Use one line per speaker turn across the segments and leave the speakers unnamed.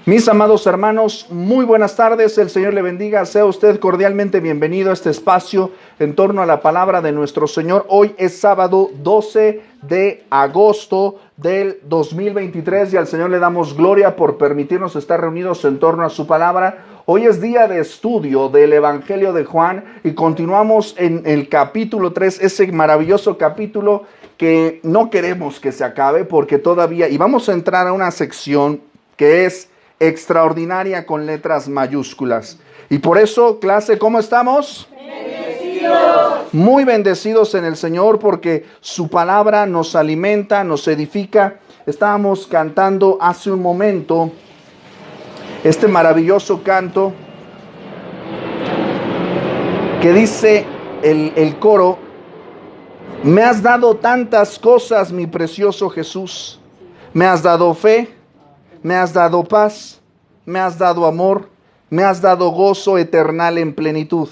Mis amados hermanos, muy buenas tardes, el Señor le bendiga, sea usted cordialmente bienvenido a este espacio en torno a la palabra de nuestro Señor. Hoy es sábado 12 de agosto del 2023 y al Señor le damos gloria por permitirnos estar reunidos en torno a su palabra. Hoy es día de estudio del Evangelio de Juan y continuamos en el capítulo 3, ese maravilloso capítulo que no queremos que se acabe porque todavía, y vamos a entrar a una sección que es extraordinaria con letras mayúsculas. Y por eso, clase, ¿cómo estamos? Bendecidos. Muy bendecidos en el Señor porque su palabra nos alimenta, nos edifica. Estábamos cantando hace un momento este maravilloso canto que dice el coro: me has dado tantas cosas, mi precioso Jesús. Me has dado fe, me has dado paz, me has dado amor, me has dado gozo eternal en plenitud.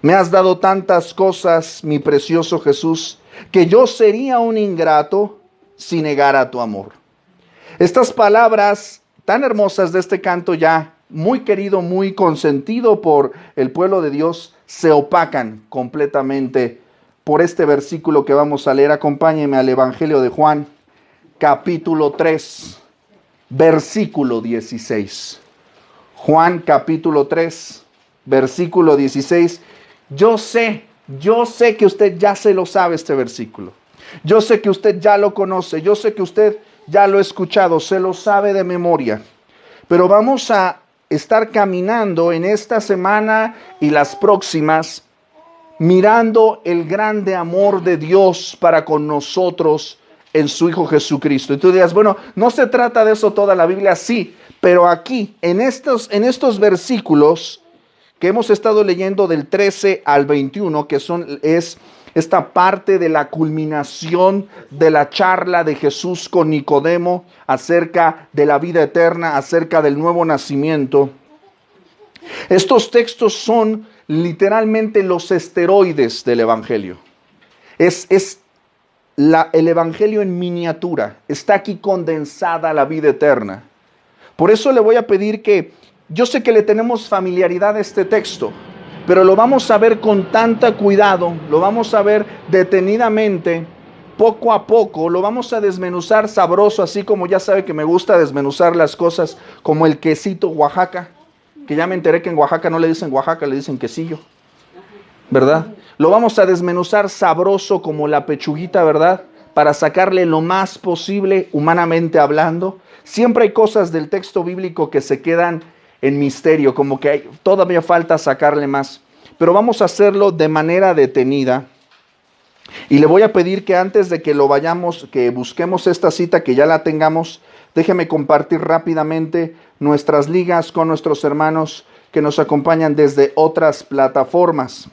Me has dado tantas cosas, mi precioso Jesús, que yo sería un ingrato si negara tu amor. Estas palabras tan hermosas de este canto, ya muy querido, muy consentido por el pueblo de Dios, se opacan completamente por este versículo que vamos a leer. Acompáñenme al Evangelio de Juan, capítulo 3. Versículo 16. Juan capítulo 3, versículo 16. Yo sé que usted ya se lo sabe este versículo. Yo sé que usted ya lo conoce. Yo sé que usted ya lo ha escuchado, se lo sabe de memoria. Pero vamos a estar caminando en esta semana y las próximas, mirando el grande amor de Dios para con nosotros en su Hijo Jesucristo. Y tú dirás, bueno, no se trata de eso toda la Biblia, sí, pero aquí, en estos versículos que hemos estado leyendo del 13 al 21, que es esta parte de la culminación de la charla de Jesús con Nicodemo acerca de la vida eterna, acerca del nuevo nacimiento. Estos textos son literalmente los esteroides del Evangelio. El Evangelio en miniatura, está aquí condensada la vida eterna. Por eso le voy a pedir que, yo sé que le tenemos familiaridad a este texto, pero lo vamos a ver con tanta cuidado, lo vamos a ver detenidamente, poco a poco, lo vamos a desmenuzar sabroso, así como ya sabe que me gusta desmenuzar las cosas, como el quesito Oaxaca, que ya me enteré que en Oaxaca no le dicen Oaxaca, le dicen quesillo, ¿verdad? Lo vamos a desmenuzar sabroso como la pechuguita, ¿verdad? Para sacarle lo más posible, humanamente hablando. Siempre hay cosas del texto bíblico que se quedan en misterio, como que todavía falta sacarle más. Pero vamos a hacerlo de manera detenida. Y le voy a pedir que antes de que que busquemos esta cita, que ya la tengamos, déjeme compartir rápidamente nuestras ligas con nuestros hermanos que nos acompañan desde otras plataformas.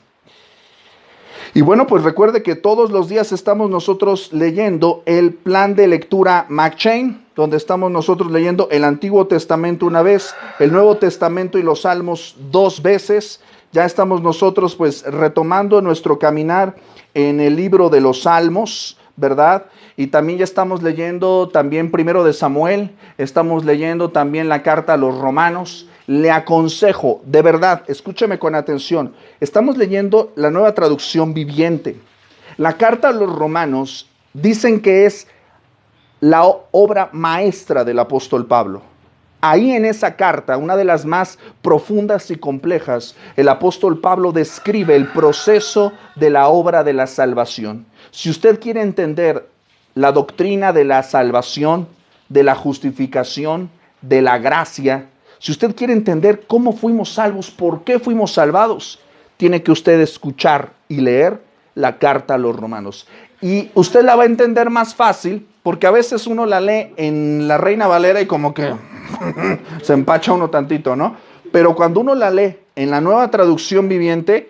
Y bueno, pues recuerde que todos los días estamos nosotros leyendo el plan de lectura McChain, donde estamos nosotros leyendo el Antiguo Testamento una vez, el Nuevo Testamento y los Salmos 2 veces. Ya estamos nosotros pues retomando nuestro caminar en el libro de los Salmos, ¿verdad? Y también ya estamos leyendo también primero de Samuel, estamos leyendo también la carta a los Romanos. Le aconsejo, de verdad, escúcheme con atención, estamos leyendo la Nueva Traducción Viviente. La carta a los Romanos dicen que es la obra maestra del apóstol Pablo. Ahí en esa carta, una de las más profundas y complejas, el apóstol Pablo describe el proceso de la obra de la salvación. Si usted quiere entender la doctrina de la salvación, de la justificación, de la gracia, si usted quiere entender cómo fuimos salvos, por qué fuimos salvados, tiene que usted escuchar y leer la carta a los Romanos. Y usted la va a entender más fácil, porque a veces uno la lee en la Reina Valera y como que se empacha uno tantito, ¿no? Pero cuando uno la lee en la Nueva Traducción Viviente,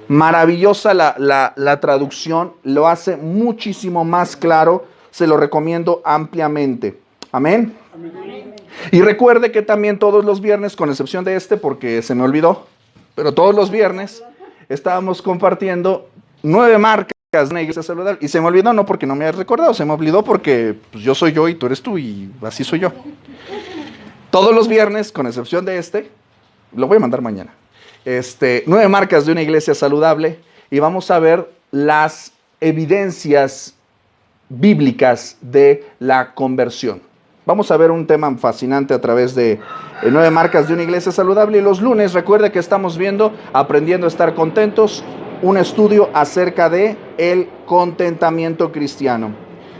maravillosa la traducción, lo hace muchísimo más claro, se lo recomiendo ampliamente. Amén. Amén. Y recuerde que también todos los viernes, con excepción de porque se me olvidó, pero todos los viernes estábamos compartiendo 9 marcas de una iglesia saludable. Y se me olvidó no porque no me hayas recordado, se me olvidó porque pues, yo soy yo y tú eres tú y así soy yo. Todos los viernes, con excepción de lo voy a mandar mañana. 9 marcas de una iglesia saludable, y vamos a ver las evidencias bíblicas de la conversión. Vamos a ver un tema fascinante a través de 9 marcas de una iglesia saludable. Y los lunes, recuerde que estamos viendo Aprendiendo a estar contentos, un estudio acerca de el contentamiento cristiano.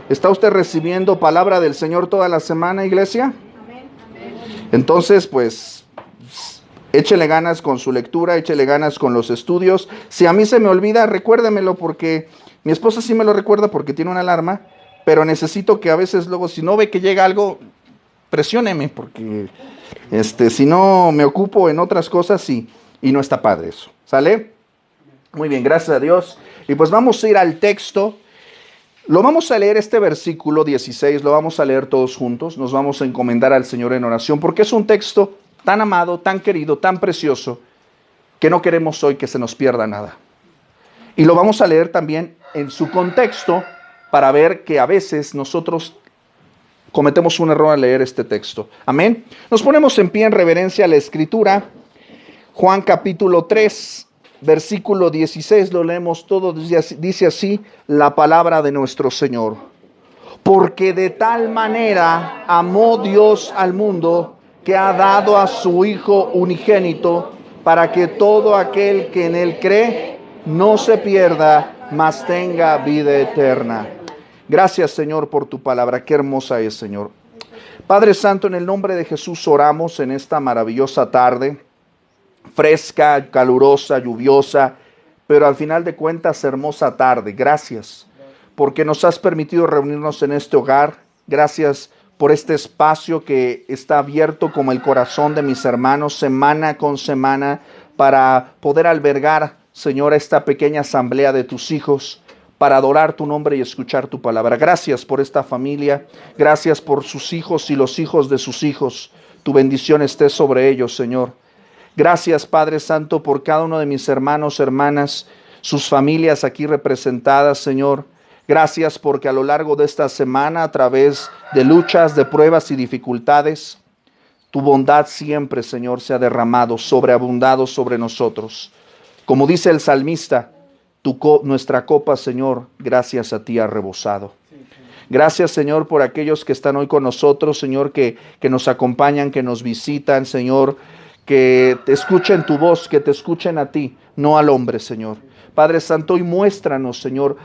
¿Está usted recibiendo palabra del Señor toda la semana, iglesia? Entonces, pues, échele ganas con su lectura, échele ganas con los estudios. Si a mí se me olvida, recuérdemelo, porque mi esposa sí me lo recuerda porque tiene una alarma, pero necesito que a veces luego, si no ve que llega algo, presióneme, porque si no me ocupo en otras cosas y no está padre eso. ¿Sale? Muy bien, gracias a Dios. Y pues vamos a ir al texto. Lo vamos a leer, este versículo 16, lo vamos a leer todos juntos. Nos vamos a encomendar al Señor en oración, porque es un texto tan amado, tan querido, tan precioso, que no queremos hoy que se nos pierda nada. Y lo vamos a leer también en su contexto, para ver que a veces nosotros cometemos un error al leer este texto. Amén. Nos ponemos en pie en reverencia a la Escritura. Juan capítulo 3, versículo 16, lo leemos todo. Dice así la palabra de nuestro Señor. Porque de tal manera amó Dios al mundo, que ha dado a su Hijo unigénito, para que todo aquel que en él cree no se pierda, mas tenga vida eterna. Gracias, Señor, por tu palabra. Qué hermosa es, Señor. Padre Santo, en el nombre de Jesús oramos en esta maravillosa tarde, fresca, calurosa, lluviosa, pero al final de cuentas hermosa tarde. Gracias porque nos has permitido reunirnos en este hogar. Gracias por este espacio que está abierto como el corazón de mis hermanos semana con semana, para poder albergar, Señor, esta pequeña asamblea de tus hijos, para adorar tu nombre y escuchar tu palabra. Gracias por esta familia, gracias por sus hijos y los hijos de sus hijos. Tu bendición esté sobre ellos, Señor. Gracias, Padre Santo, por cada uno de mis hermanos, hermanas, sus familias aquí representadas, Señor. Gracias porque a lo largo de esta semana, a través de luchas, de pruebas y dificultades, tu bondad siempre, Señor, se ha derramado, sobreabundado sobre nosotros. Como dice el salmista, nuestra copa, Señor, gracias a ti ha rebosado. Gracias, Señor, por aquellos que están hoy con nosotros, Señor, que nos acompañan, que nos visitan, Señor, que te escuchen tu voz, que te escuchen a ti, no al hombre, Señor. Padre Santo, hoy muéstranos, Señor,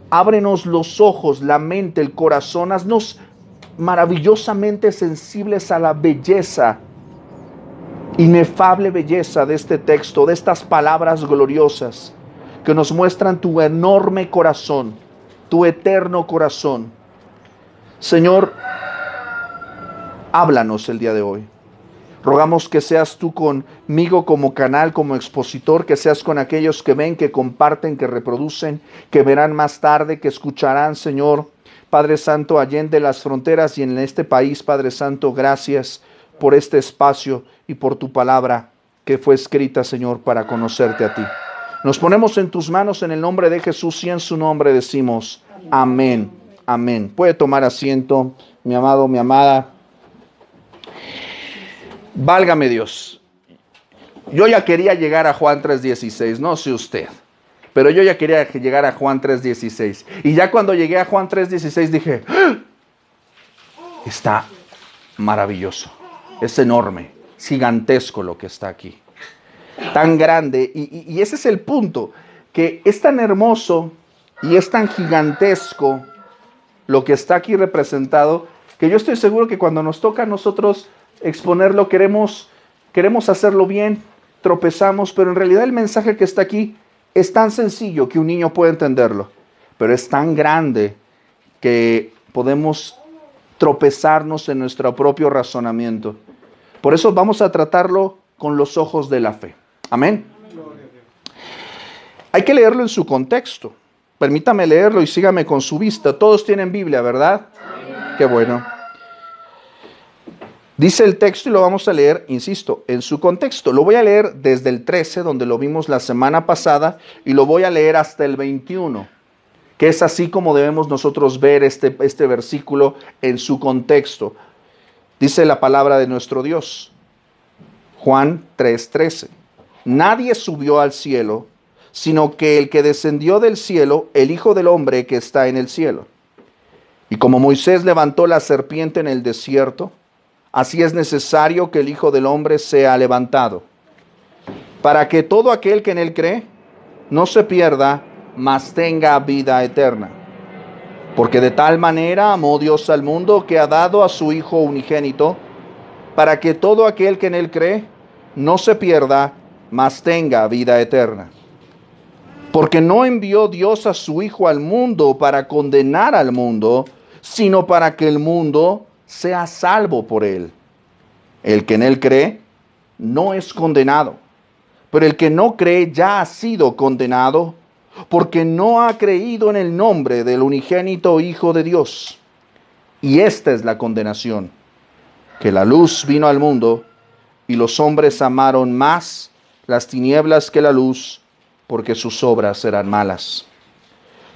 ábrenos los ojos, la mente, el corazón, haznos maravillosamente sensibles a la belleza, inefable belleza de este texto, de estas palabras gloriosas que nos muestran tu enorme corazón, tu eterno corazón. Señor, háblanos el día de hoy. Rogamos que seas tú conmigo como canal, como expositor, que seas con aquellos que ven, que comparten, que reproducen, que verán más tarde, que escucharán, Señor. Padre Santo, allende las fronteras y en este país, Padre Santo, gracias por este espacio y por tu palabra que fue escrita, Señor, para conocerte a ti. Nos ponemos en tus manos en el nombre de Jesús y en su nombre decimos amén, amén. Puede tomar asiento, mi amado, mi amada. Válgame Dios. Yo ya quería llegar a Juan 3:16, no sé usted, pero yo ya quería llegar a Juan 3:16. Y ya cuando llegué a Juan 3:16 dije, ¡ah! Está maravilloso, es enorme, es gigantesco lo que está aquí. Tan grande, y ese es el punto, que es tan hermoso y es tan gigantesco lo que está aquí representado, que yo estoy seguro que cuando nos toca a nosotros exponerlo, queremos hacerlo bien, tropezamos, pero en realidad el mensaje que está aquí es tan sencillo que un niño puede entenderlo, pero es tan grande que podemos tropezarnos en nuestro propio razonamiento. Por eso vamos a tratarlo con los ojos de la fe. Amén. Hay que leerlo en su contexto. Permítame leerlo y sígame con su vista. Todos tienen Biblia, ¿verdad? Qué bueno. Dice el texto y lo vamos a leer, insisto, en su contexto. Lo voy a leer desde el 13, donde lo vimos la semana pasada, y lo voy a leer hasta el 21, que es así como debemos nosotros ver este versículo en su contexto. Dice la palabra de nuestro Dios, Juan 3:13. Nadie subió al cielo, sino que el que descendió del cielo, el Hijo del Hombre que está en el cielo. Y como Moisés levantó la serpiente en el desierto, así es necesario que el Hijo del Hombre sea levantado, para que todo aquel que en él cree no se pierda, mas tenga vida eterna. Porque de tal manera amó Dios al mundo que ha dado a su Hijo unigénito, para que todo aquel que en él cree no se pierda, mas tenga vida eterna. Porque no envió Dios a su Hijo al mundo para condenar al mundo, sino para que el mundo sea salvo por él. El que en él cree no es condenado, pero el que no cree ya ha sido condenado, porque no ha creído en el nombre del unigénito Hijo de Dios. Y esta es la condenación, que la luz vino al mundo, y los hombres amaron más las tinieblas que la luz, porque sus obras eran malas.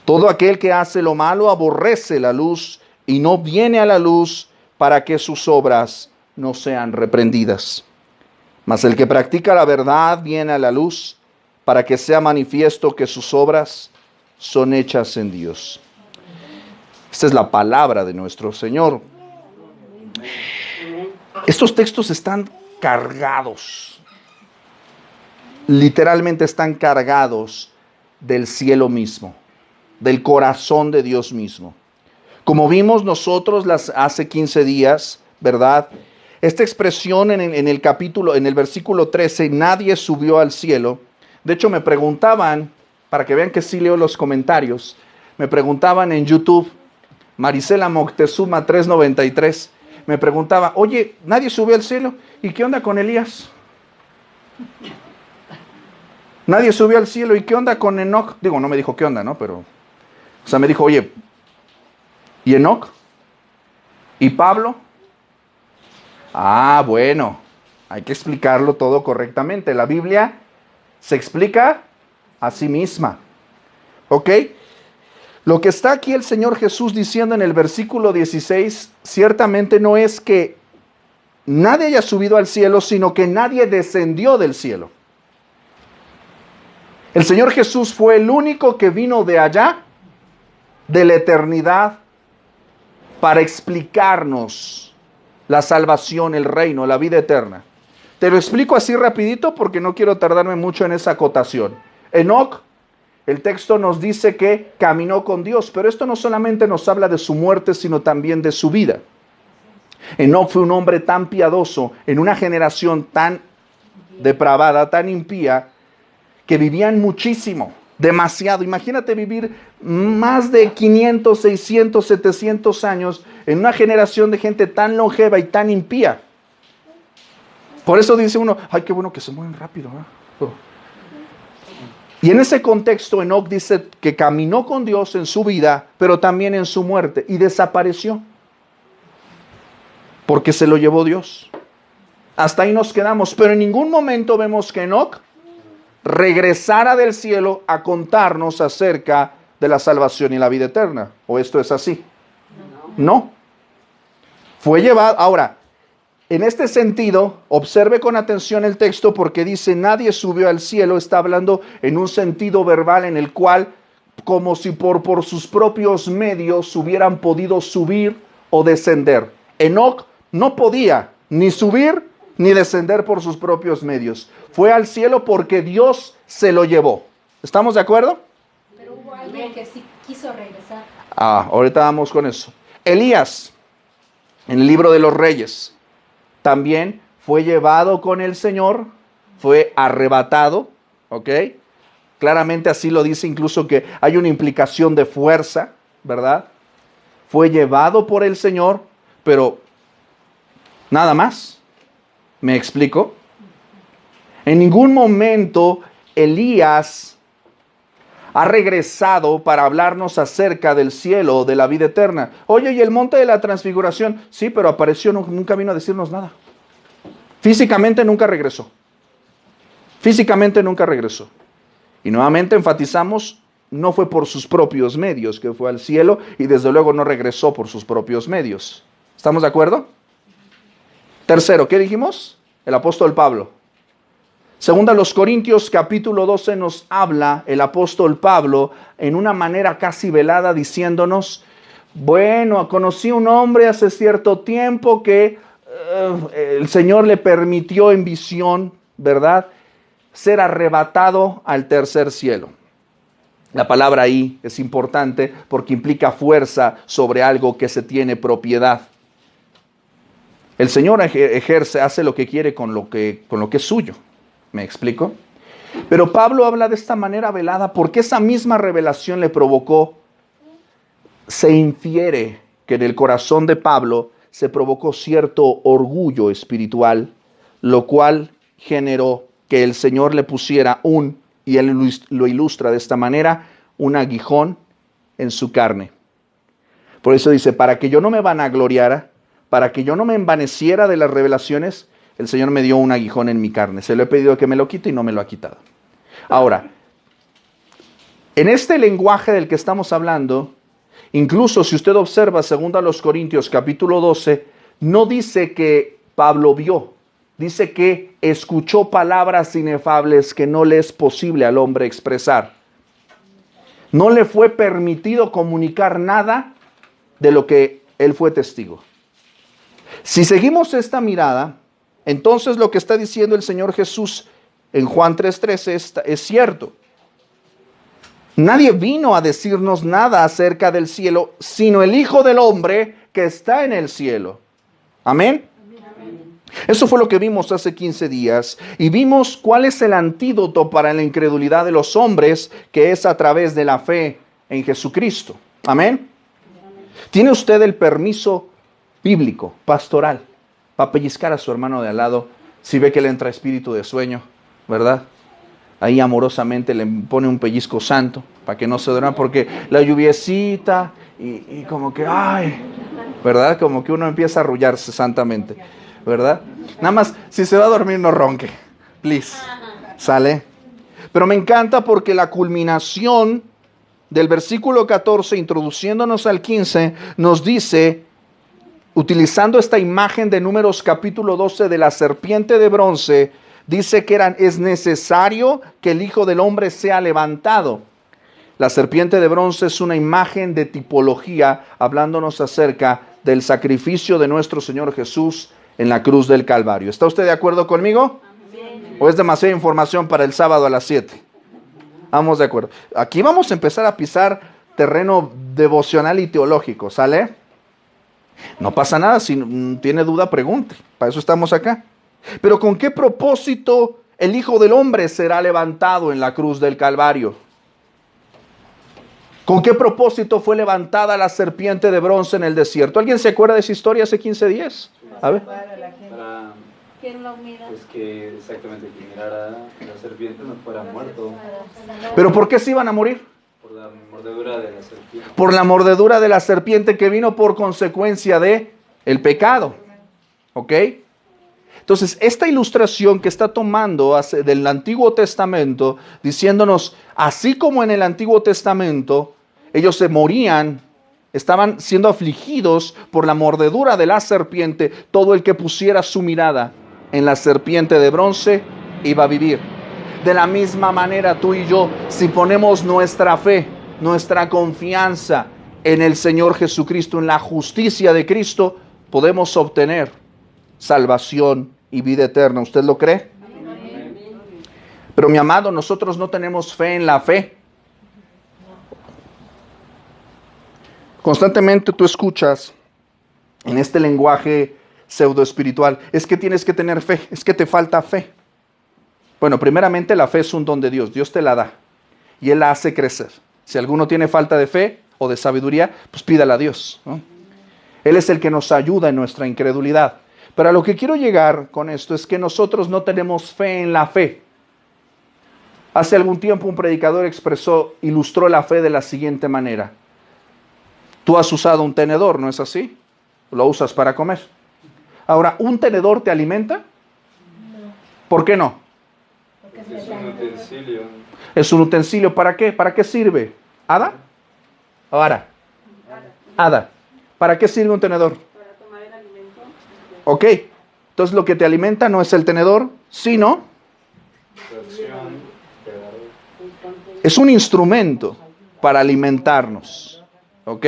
Todo aquel que hace lo malo aborrece la luz, y no viene a la luz para que sus obras no sean reprendidas. Mas el que practica la verdad viene a la luz, para que sea manifiesto que sus obras son hechas en Dios. Esta es la palabra de nuestro Señor. Estos textos están cargados, literalmente están cargados del cielo mismo, del corazón de Dios mismo. Como vimos nosotros hace 15 días, ¿verdad? Esta expresión en el versículo 13, nadie subió al cielo. De hecho, me preguntaban, para que vean que sí leo los comentarios, me preguntaban en YouTube, Marisela Moctezuma 393, me preguntaba, oye, nadie subió al cielo, ¿y qué onda con Elías? Nadie subió al cielo, ¿y qué onda con Enoc? Digo, no me dijo qué onda, ¿no? Pero, o sea, me dijo, oye, ¿y Enoc? ¿Y Pablo? Ah, bueno, hay que explicarlo todo correctamente. La Biblia se explica a sí misma. ¿Ok? Lo que está aquí el Señor Jesús diciendo en el versículo 16, ciertamente no es que nadie haya subido al cielo, sino que nadie descendió del cielo. El Señor Jesús fue el único que vino de allá, de la eternidad, para explicarnos la salvación, el reino, la vida eterna. Te lo explico así rapidito porque no quiero tardarme mucho en esa acotación. Enoc, el texto nos dice que caminó con Dios, pero esto no solamente nos habla de su muerte, sino también de su vida. Enoc fue un hombre tan piadoso en una generación tan depravada, tan impía, que vivían muchísimo, demasiado. Imagínate vivir más de 500, 600, 700 años en una generación de gente tan longeva y tan impía. Por eso dice uno, ay, qué bueno que se mueven rápido, ¿eh? Y en ese contexto, Enoc dice que caminó con Dios en su vida, pero también en su muerte, y desapareció. Porque se lo llevó Dios. Hasta ahí nos quedamos, pero en ningún momento vemos que Enoc regresara del cielo a contarnos acerca de la salvación y la vida eterna. ¿O esto es así? No. Fue llevado. Ahora, en este sentido, observe con atención el texto porque dice, nadie subió al cielo. Está hablando en un sentido verbal en el cual, como si por sus propios medios hubieran podido subir o descender. Enoc no podía ni subir ni descender por sus propios medios. Fue al cielo porque Dios se lo llevó. ¿Estamos de acuerdo?
Pero hubo alguien que sí quiso regresar.
Ahorita vamos con eso. Elías, en el libro de los Reyes, también fue llevado con el Señor, fue arrebatado, ¿ok? Claramente así lo dice, incluso que hay una implicación de fuerza, ¿verdad? Fue llevado por el Señor, pero nada más. ¿Me explico? En ningún momento Elías ha regresado para hablarnos acerca del cielo o de la vida eterna. Oye, ¿y el monte de la transfiguración? Sí, pero apareció, nunca vino a decirnos nada. Físicamente nunca regresó. Físicamente nunca regresó. Y nuevamente enfatizamos, no fue por sus propios medios que fue al cielo y desde luego no regresó por sus propios medios. ¿Estamos de acuerdo? Tercero, ¿qué dijimos? El apóstol Pablo. Segunda a los Corintios capítulo 12 nos habla el apóstol Pablo en una manera casi velada diciéndonos, bueno, conocí un hombre hace cierto tiempo que el Señor le permitió en visión, ¿verdad?, ser arrebatado al tercer cielo. La palabra ahí es importante porque implica fuerza sobre algo que se tiene propiedad. El Señor ejerce, hace lo que quiere con lo que es suyo. ¿Me explico? Pero Pablo habla de esta manera velada porque esa misma revelación le provocó. Se infiere que en el corazón de Pablo se provocó cierto orgullo espiritual, lo cual generó que el Señor le pusiera y él lo ilustra de esta manera, un aguijón en su carne. Por eso dice, para que yo no me vanagloriara, para que yo no me envaneciera de las revelaciones, el Señor me dio un aguijón en mi carne. Se lo he pedido que me lo quite y no me lo ha quitado. Ahora, en este lenguaje del que estamos hablando, incluso si usted observa 2 Corintios capítulo 12, no dice que Pablo vio, dice que escuchó palabras inefables que no le es posible al hombre expresar. No le fue permitido comunicar nada de lo que él fue testigo. Si seguimos esta mirada, entonces lo que está diciendo el Señor Jesús en Juan 3:13 es cierto. Nadie vino a decirnos nada acerca del cielo, sino el Hijo del Hombre que está en el cielo. Amén. Eso fue lo que vimos hace 15 días y vimos cuál es el antídoto para la incredulidad de los hombres, que es a través de la fe en Jesucristo. Amén. ¿Tiene usted el permiso bíblico, pastoral, para pellizcar a su hermano de al lado si ve que le entra espíritu de sueño, verdad? Ahí amorosamente le pone un pellizco santo para que no se duerma, porque la lluviecita y como que, ay, ¿verdad? Como que uno empieza a arrullarse santamente, ¿verdad? Nada más, si se va a dormir no ronque, please, ¿sale? Pero me encanta porque la culminación del versículo 14, introduciéndonos al 15, nos dice, utilizando esta imagen de Números capítulo 12 de la serpiente de bronce, dice que es necesario que el Hijo del Hombre sea levantado. La serpiente de bronce es una imagen de tipología, hablándonos acerca del sacrificio de nuestro Señor Jesús en la cruz del Calvario. ¿Está usted de acuerdo conmigo? Amén. ¿O es demasiada información para el sábado a las 7? Vamos de acuerdo. Aquí vamos a empezar a pisar terreno devocional y teológico, ¿sale? No pasa nada, si tiene duda, pregunte. Para eso estamos acá. Pero ¿con qué propósito el Hijo del Hombre será levantado en la cruz del Calvario? ¿Con qué propósito fue levantada la serpiente de bronce en el desierto? ¿Alguien se acuerda de esa historia hace 15 días? A ver.
¿Quién lo mira?
Pues que exactamente quien mirara la serpiente no fuera muerto.
¿Pero por qué se iban a morir?
Por la mordedura de la serpiente.
Por la mordedura de la serpiente que vino por consecuencia de el pecado. ¿Ok? Entonces, esta ilustración que está tomando del Antiguo Testamento, diciéndonos, así como en el Antiguo Testamento, ellos se morían, estaban siendo afligidos por la mordedura de la serpiente, todo el que pusiera su mirada en la serpiente de bronce iba a vivir. De la misma manera, tú y yo, si ponemos nuestra fe, nuestra confianza en el Señor Jesucristo, en la justicia de Cristo, podemos obtener salvación y vida eterna. ¿Usted lo cree? Amén. Pero mi amado, nosotros no tenemos fe en la fe. Constantemente tú escuchas en este lenguaje pseudo espiritual, es que tienes que tener fe, es que te falta fe. Bueno, primeramente la fe es un don de Dios, Dios te la da y Él la hace crecer. Si alguno tiene falta de fe o de sabiduría, pues pídala a Dios, ¿no? Él es el que nos ayuda en nuestra incredulidad. Pero a lo que quiero llegar con esto es que nosotros no tenemos fe en la fe. Hace algún tiempo un predicador ilustró la fe de la siguiente manera. Tú has usado un tenedor, ¿no es así? Lo usas para comer. Ahora, ¿un tenedor te alimenta? No. ¿Por qué no?
Porque es un utensilio.
Es un utensilio, ¿para qué? ¿Para qué sirve? ¿Ada? Ahora. Ada. ¿Para qué sirve un tenedor?
Para tomar el alimento.
Ok, Entonces lo que te alimenta no es el tenedor, sino es un instrumento para alimentarnos. ¿Ok?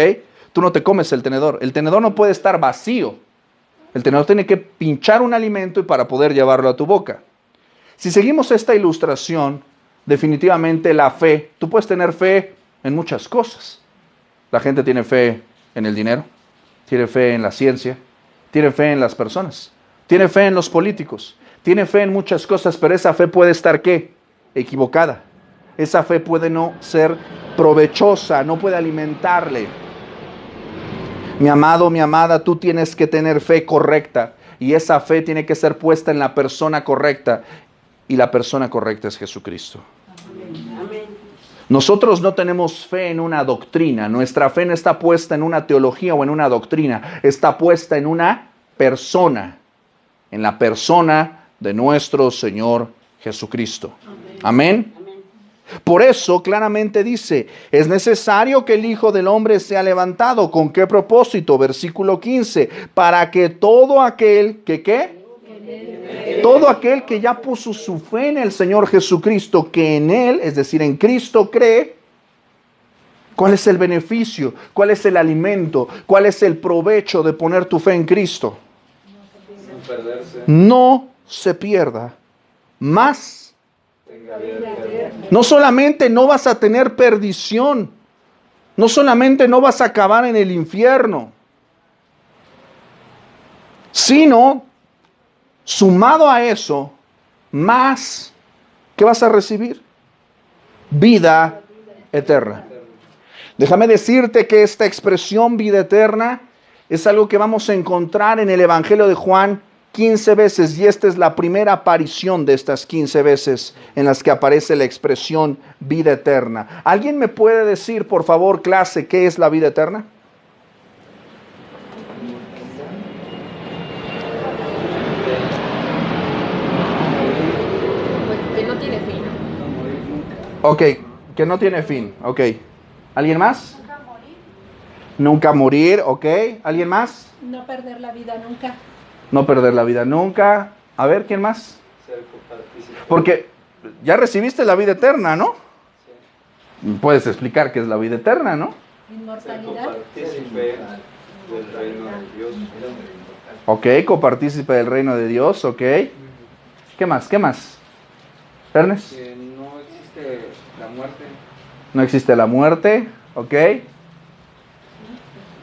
Tú no te comes el tenedor. El tenedor no puede estar vacío. El tenedor tiene que pinchar un alimento y para poder llevarlo a tu boca. Si seguimos esta ilustración, definitivamente la fe, tú puedes tener fe en muchas cosas. La gente tiene fe en el dinero, tiene fe en la ciencia, tiene fe en las personas, tiene fe en los políticos, tiene fe en muchas cosas, pero esa fe puede estar, ¿qué? Equivocada. Esa fe puede no ser provechosa, no puede alimentarle. Mi amado, mi amada, tú tienes que tener fe correcta y esa fe tiene que ser puesta en la persona correcta y la persona correcta es Jesucristo. Nosotros no tenemos fe en una doctrina, nuestra fe no está puesta en una teología o en una doctrina, está puesta en una persona, en la persona de nuestro Señor Jesucristo. Amén. Por eso claramente dice, es necesario que el Hijo del Hombre sea levantado. ¿Con qué propósito? Versículo 15, para que todo aquel que ¿qué? Todo aquel que ya puso su fe en el Señor Jesucristo, que en Él, es decir, en Cristo cree. ¿Cuál es el beneficio? ¿Cuál es el alimento? ¿Cuál es el provecho de poner tu fe en Cristo? No se pierda, más no solamente no vas a tener perdición, no solamente no vas a acabar en el infierno, sino, sumado a eso, más, ¿qué vas a recibir? Vida eterna. Déjame decirte que esta expresión vida eterna es algo que vamos a encontrar en el Evangelio de Juan 15 veces, y esta es la primera aparición de estas 15 veces en las que aparece la expresión vida eterna. ¿Alguien me puede decir, por favor, clase, qué es la vida eterna?
Pues que no tiene fin.
Ok, que no tiene fin, ok. ¿Alguien más? Nunca morir, ok. ¿Alguien más?
No perder la vida nunca.
No perder la vida nunca. A ver, ¿quién más? Porque ya recibiste la vida eterna, ¿no? Puedes explicar qué es la vida eterna, ¿no?
Inmortalidad.
Del reino de Dios.
Ok, copartícipe del reino de Dios, ok. ¿Qué más? ¿Qué más? ¿Ernest?
Que no existe la muerte.
No existe la muerte, ok.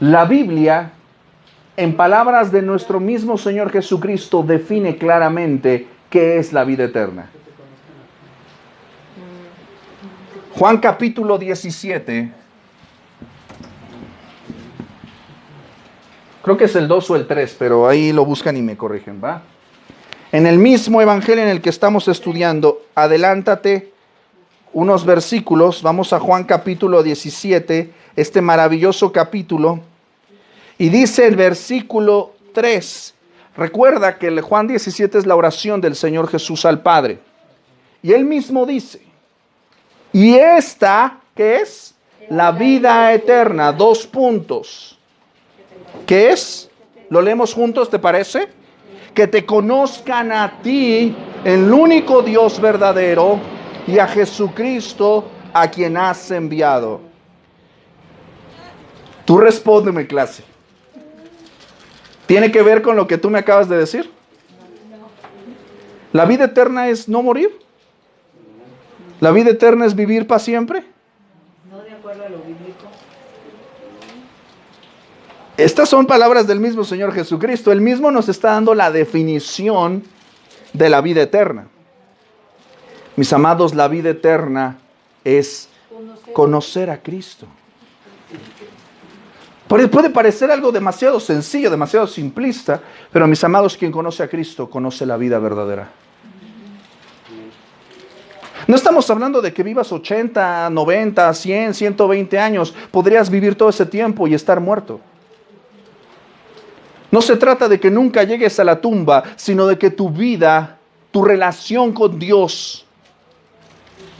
La Biblia, en palabras de nuestro mismo Señor Jesucristo, define claramente qué es la vida eterna. Juan capítulo 17. Creo que es el 2 o el 3, pero ahí lo buscan y me corrigen, ¿va? En el mismo evangelio en el que estamos estudiando, adelántate unos versículos, vamos a Juan capítulo 17, este maravilloso capítulo, y dice el versículo 3, recuerda que el Juan 17 es la oración del Señor Jesús al Padre, y él mismo dice, y esta, ¿qué es? La vida eterna, 2 puntos. ¿Qué es? ¿Lo leemos juntos, te parece? Que te conozcan a ti, el único Dios verdadero, y a Jesucristo, a quien has enviado. Tú respóndeme, clase. ¿Tiene que ver con lo que tú me acabas de decir? ¿La vida eterna es no morir? ¿La vida eterna es vivir para siempre?
No de acuerdo a lo bíblico.
Estas son palabras del mismo Señor Jesucristo. Él mismo nos está dando la definición de la vida eterna. Mis amados, la vida eterna es conocer a Cristo. Puede parecer algo demasiado sencillo, demasiado simplista, pero mis amados, quien conoce a Cristo, conoce la vida verdadera. No estamos hablando de que vivas 80, 90, 100, 120 años. Podrías vivir todo ese tiempo y estar muerto. No se trata de que nunca llegues a la tumba, sino de que tu vida, tu relación con Dios,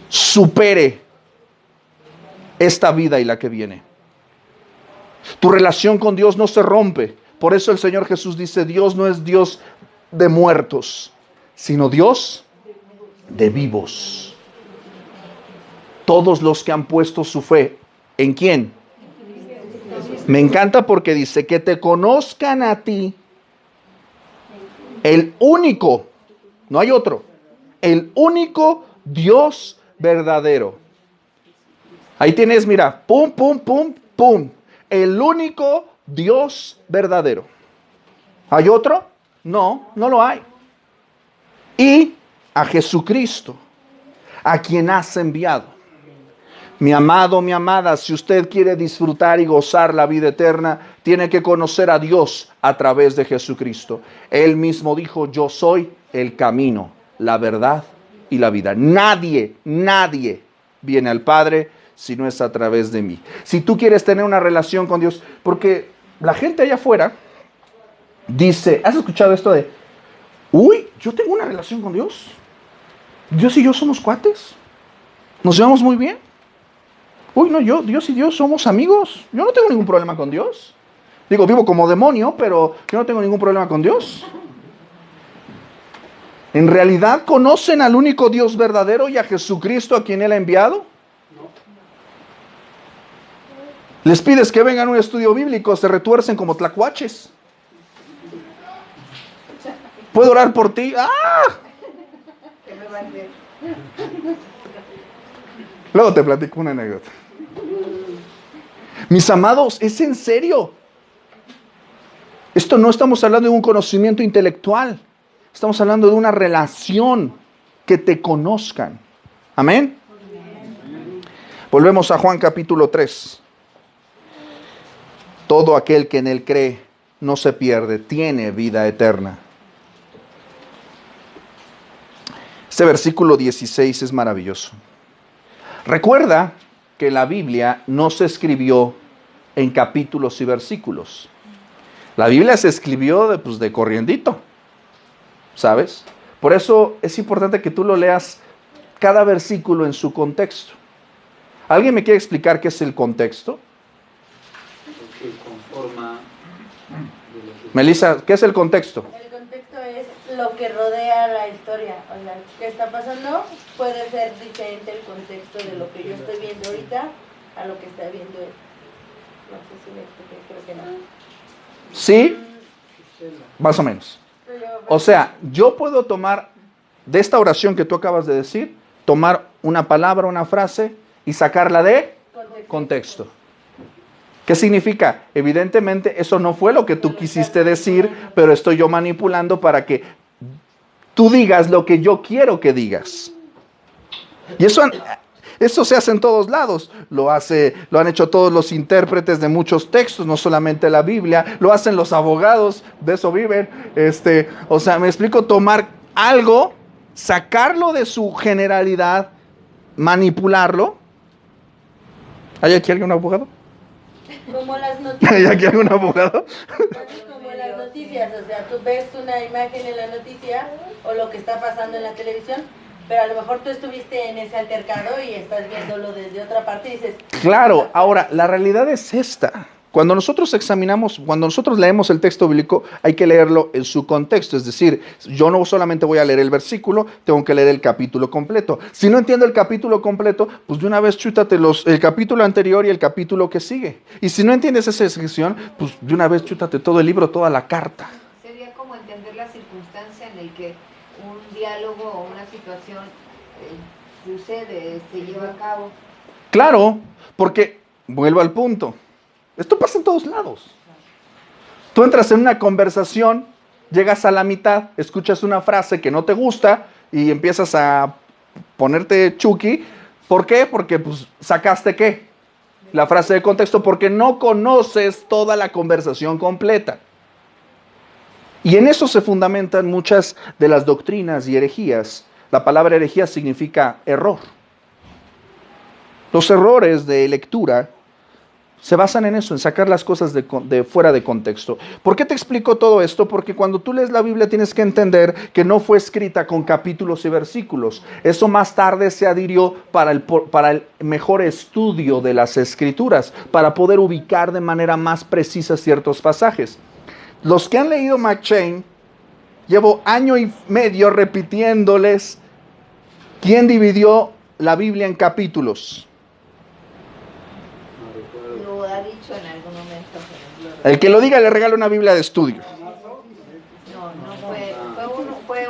supere esta vida y la que viene. Tu relación con Dios no se rompe. Por eso el Señor Jesús dice, Dios no es Dios de muertos, sino Dios de vivos. Todos los que han puesto su fe, ¿en quién? Me encanta porque dice que te conozcan a ti, el único, no hay otro, el único Dios verdadero. Ahí tienes, mira, pum, pum, pum, pum. El único Dios verdadero. ¿Hay otro? No, no lo hay. Y a Jesucristo, a quien has enviado. Mi amado, mi amada, si usted quiere disfrutar y gozar la vida eterna, tiene que conocer a Dios a través de Jesucristo. Él mismo dijo, yo soy el camino, la verdad y la vida. Nadie viene al Padre si no es a través de mí. Si tú quieres tener una relación con Dios, porque la gente allá afuera dice, ¿has escuchado esto de, uy, yo tengo una relación con Dios? Dios y yo somos cuates, nos llevamos muy bien. Uy, no, Dios y Dios somos amigos. Yo no tengo ningún problema con Dios. Digo, vivo como demonio, pero yo no tengo ningún problema con Dios. ¿En realidad conocen al único Dios verdadero y a Jesucristo a quien Él ha enviado? Les pides que vengan a un estudio bíblico, se retuercen como tlacuaches. ¿Puedo orar por ti? ¡Ah!
¿Qué me va a hacer?
Luego te platico una anécdota. Mis amados, es en serio. Esto no estamos hablando de un conocimiento intelectual. Estamos hablando de una relación, que te conozcan. Amén. Volvemos a Juan capítulo 3. Todo aquel que en él cree no se pierde, tiene vida eterna. Este versículo 16 es maravilloso. Recuerda que la Biblia no se escribió en capítulos y versículos. La Biblia se escribió de corriendito, ¿sabes? Por eso es importante que tú lo leas cada versículo en su contexto. ¿Alguien me quiere explicar qué es el contexto?
Que conforma
Melissa, ¿qué es el contexto?
El contexto es lo que rodea la historia, o sea, qué está pasando, puede ser diferente el contexto de lo que yo estoy viendo ahorita a lo que está viendo él. No sé si me expliqué, creo que no.
Sí, más o menos. O sea, yo puedo tomar de esta oración que tú acabas de decir, tomar una palabra, una frase y sacarla de contexto. ¿Qué significa? Evidentemente eso no fue lo que tú quisiste decir, pero estoy yo manipulando para que tú digas lo que yo quiero que digas. Y eso se hace en todos lados. Lo han hecho todos los intérpretes de muchos textos, no solamente la Biblia. Lo hacen los abogados, de eso viven. O sea, me explico, tomar algo, sacarlo de su generalidad, manipularlo. ¿Hay aquí algún abogado?
Como las noticias.
¿Hay aquí algún abogado?
Como las noticias, o sea, tú ves una imagen en la noticia o lo que está pasando en la televisión, pero a lo mejor tú estuviste en ese altercado y estás viéndolo desde otra parte y dices...
Claro, ahora, la realidad es esta. Cuando nosotros leemos el texto bíblico, hay que leerlo en su contexto. Es decir, yo no solamente voy a leer el versículo, tengo que leer el capítulo completo. Si no entiendo el capítulo completo, pues de una vez chútate el capítulo anterior y el capítulo que sigue. Y si no entiendes esa descripción, pues de una vez chútate todo el libro, toda la carta.
Sería como entender la circunstancia en la que un diálogo o una situación sucede, se lleva a cabo.
Claro, porque, vuelvo al punto, esto pasa en todos lados. Tú entras en una conversación, llegas a la mitad, escuchas una frase que no te gusta y empiezas a ponerte chuki. ¿Por qué? Porque pues, sacaste ¿qué? La frase de contexto, porque no conoces toda la conversación completa. Y en eso se fundamentan muchas de las doctrinas y herejías. La palabra herejía significa error. Los errores de lectura se basan en eso, en sacar las cosas de fuera de contexto. ¿Por qué te explico todo esto? Porque cuando tú lees la Biblia tienes que entender que no fue escrita con capítulos y versículos. Eso más tarde se adhirió para el mejor estudio de las Escrituras, para poder ubicar de manera más precisa ciertos pasajes. Los que han leído McChain Llevo año y medio repitiéndoles quién dividió la Biblia en capítulos.
Lo ha dicho en algún momento, pero no lo
El que lo diga le regalo una Biblia de estudio.
No, fue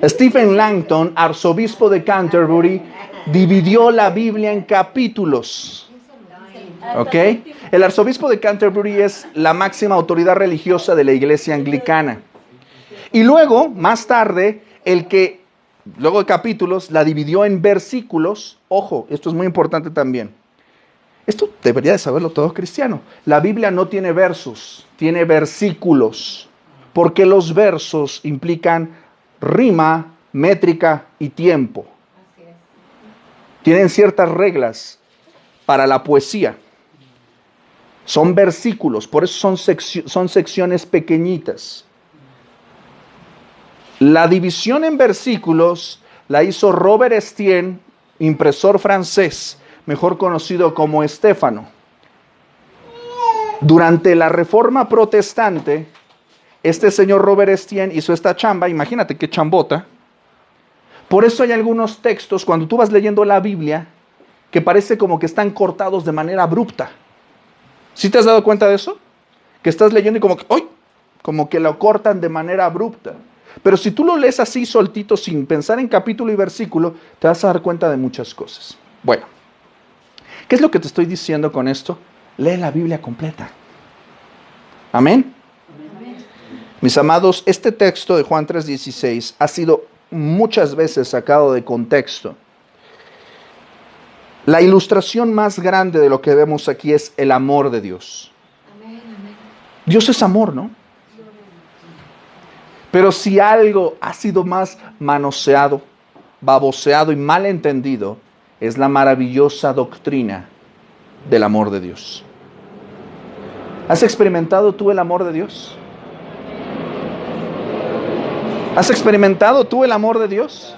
Stephen Langton, arzobispo de Canterbury, dividió la Biblia en capítulos. ¿Ok? El arzobispo de Canterbury es la máxima autoridad religiosa de la iglesia anglicana. Y luego, más tarde, luego de capítulos, la dividió en versículos. Ojo, esto es muy importante también. Esto debería de saberlo todo cristiano. La Biblia no tiene versos, tiene versículos. Porque los versos implican rima, métrica y tiempo. Tienen ciertas reglas para la poesía. Son versículos, por eso son secciones pequeñitas. La división en versículos la hizo Robert Estienne, impresor francés, mejor conocido como Estéfano. Durante la Reforma Protestante, este señor Robert Estienne hizo esta chamba, imagínate qué chambota. Por eso hay algunos textos, cuando tú vas leyendo la Biblia, que parece como que están cortados de manera abrupta. ¿Sí te has dado cuenta de eso? Que estás leyendo y como que, ¡ay!, como que lo cortan de manera abrupta. Pero si tú lo lees así soltito, sin pensar en capítulo y versículo, te vas a dar cuenta de muchas cosas. Bueno, ¿qué es lo que te estoy diciendo con esto? Lee la Biblia completa. ¿Amén? Mis amados, este texto de Juan 3:16 ha sido muchas veces sacado de contexto. La ilustración más grande de lo que vemos aquí es el amor de Dios. Dios es amor, ¿no? Pero si algo ha sido más manoseado, baboseado y mal entendido, es la maravillosa doctrina del amor de Dios. ¿Has experimentado tú el amor de Dios? ¿Has experimentado tú el amor de Dios?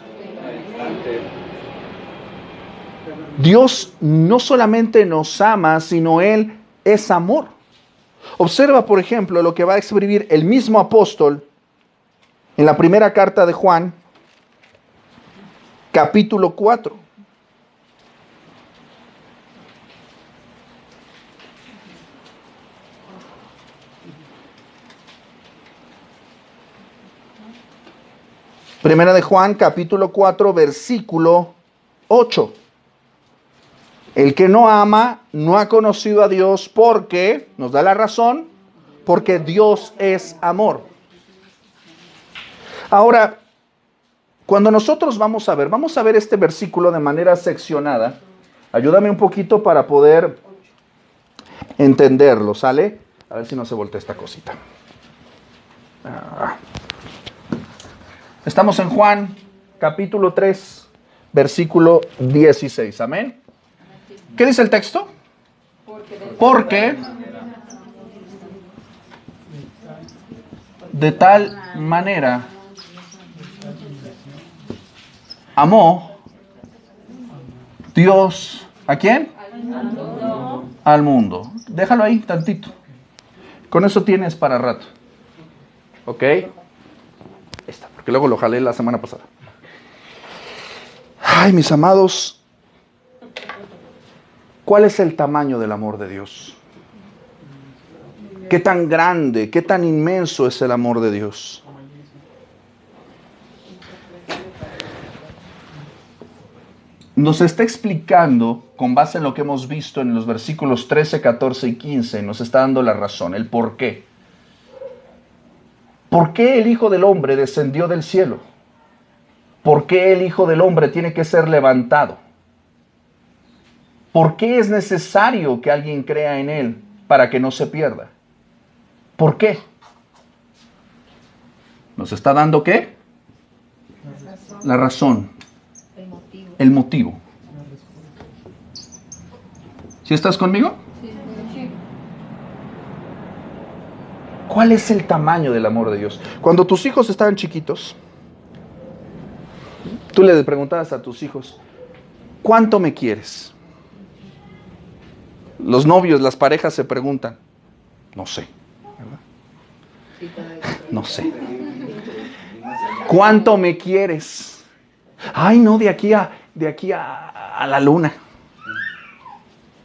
Dios no solamente nos ama, sino Él es amor. Observa, por ejemplo, lo que va a escribir el mismo apóstol en la primera carta de Juan, capítulo 4. Primera de Juan, capítulo 4, versículo 8. El que no ama no ha conocido a Dios porque, nos da la razón, porque Dios es amor. Ahora, cuando nosotros vamos a ver este versículo de manera seccionada. Ayúdame un poquito para poder entenderlo, ¿sale? A ver si no se voltea esta cosita. Estamos en Juan, capítulo 3, versículo 16. Amén. ¿Qué dice el texto? Porque de tal manera amó Dios, ¿a quién? Al mundo. Déjalo ahí tantito. Con eso tienes para rato. ¿Ok? Esta, porque luego lo jalé la semana pasada. Ay, mis amados, ¿cuál es el tamaño del amor de Dios? ¿Qué tan grande, qué tan inmenso es el amor de Dios? Nos está explicando, con base en lo que hemos visto en los versículos 13, 14 y 15, nos está dando la razón, el por qué. ¿Por qué el Hijo del Hombre descendió del cielo? ¿Por qué el Hijo del Hombre tiene que ser levantado? ¿Por qué es necesario que alguien crea en Él para que no se pierda? ¿Por qué? ¿Nos está dando qué? La razón. El motivo. ¿Sí estás conmigo? ¿Cuál es el tamaño del amor de Dios? Cuando tus hijos estaban chiquitos, tú le preguntabas a tus hijos, ¿cuánto me quieres? Los novios, las parejas se preguntan, no sé, ¿verdad?
Sí, todo eso.
No sé. ¿Cuánto me quieres? Ay, no, de aquí a la luna.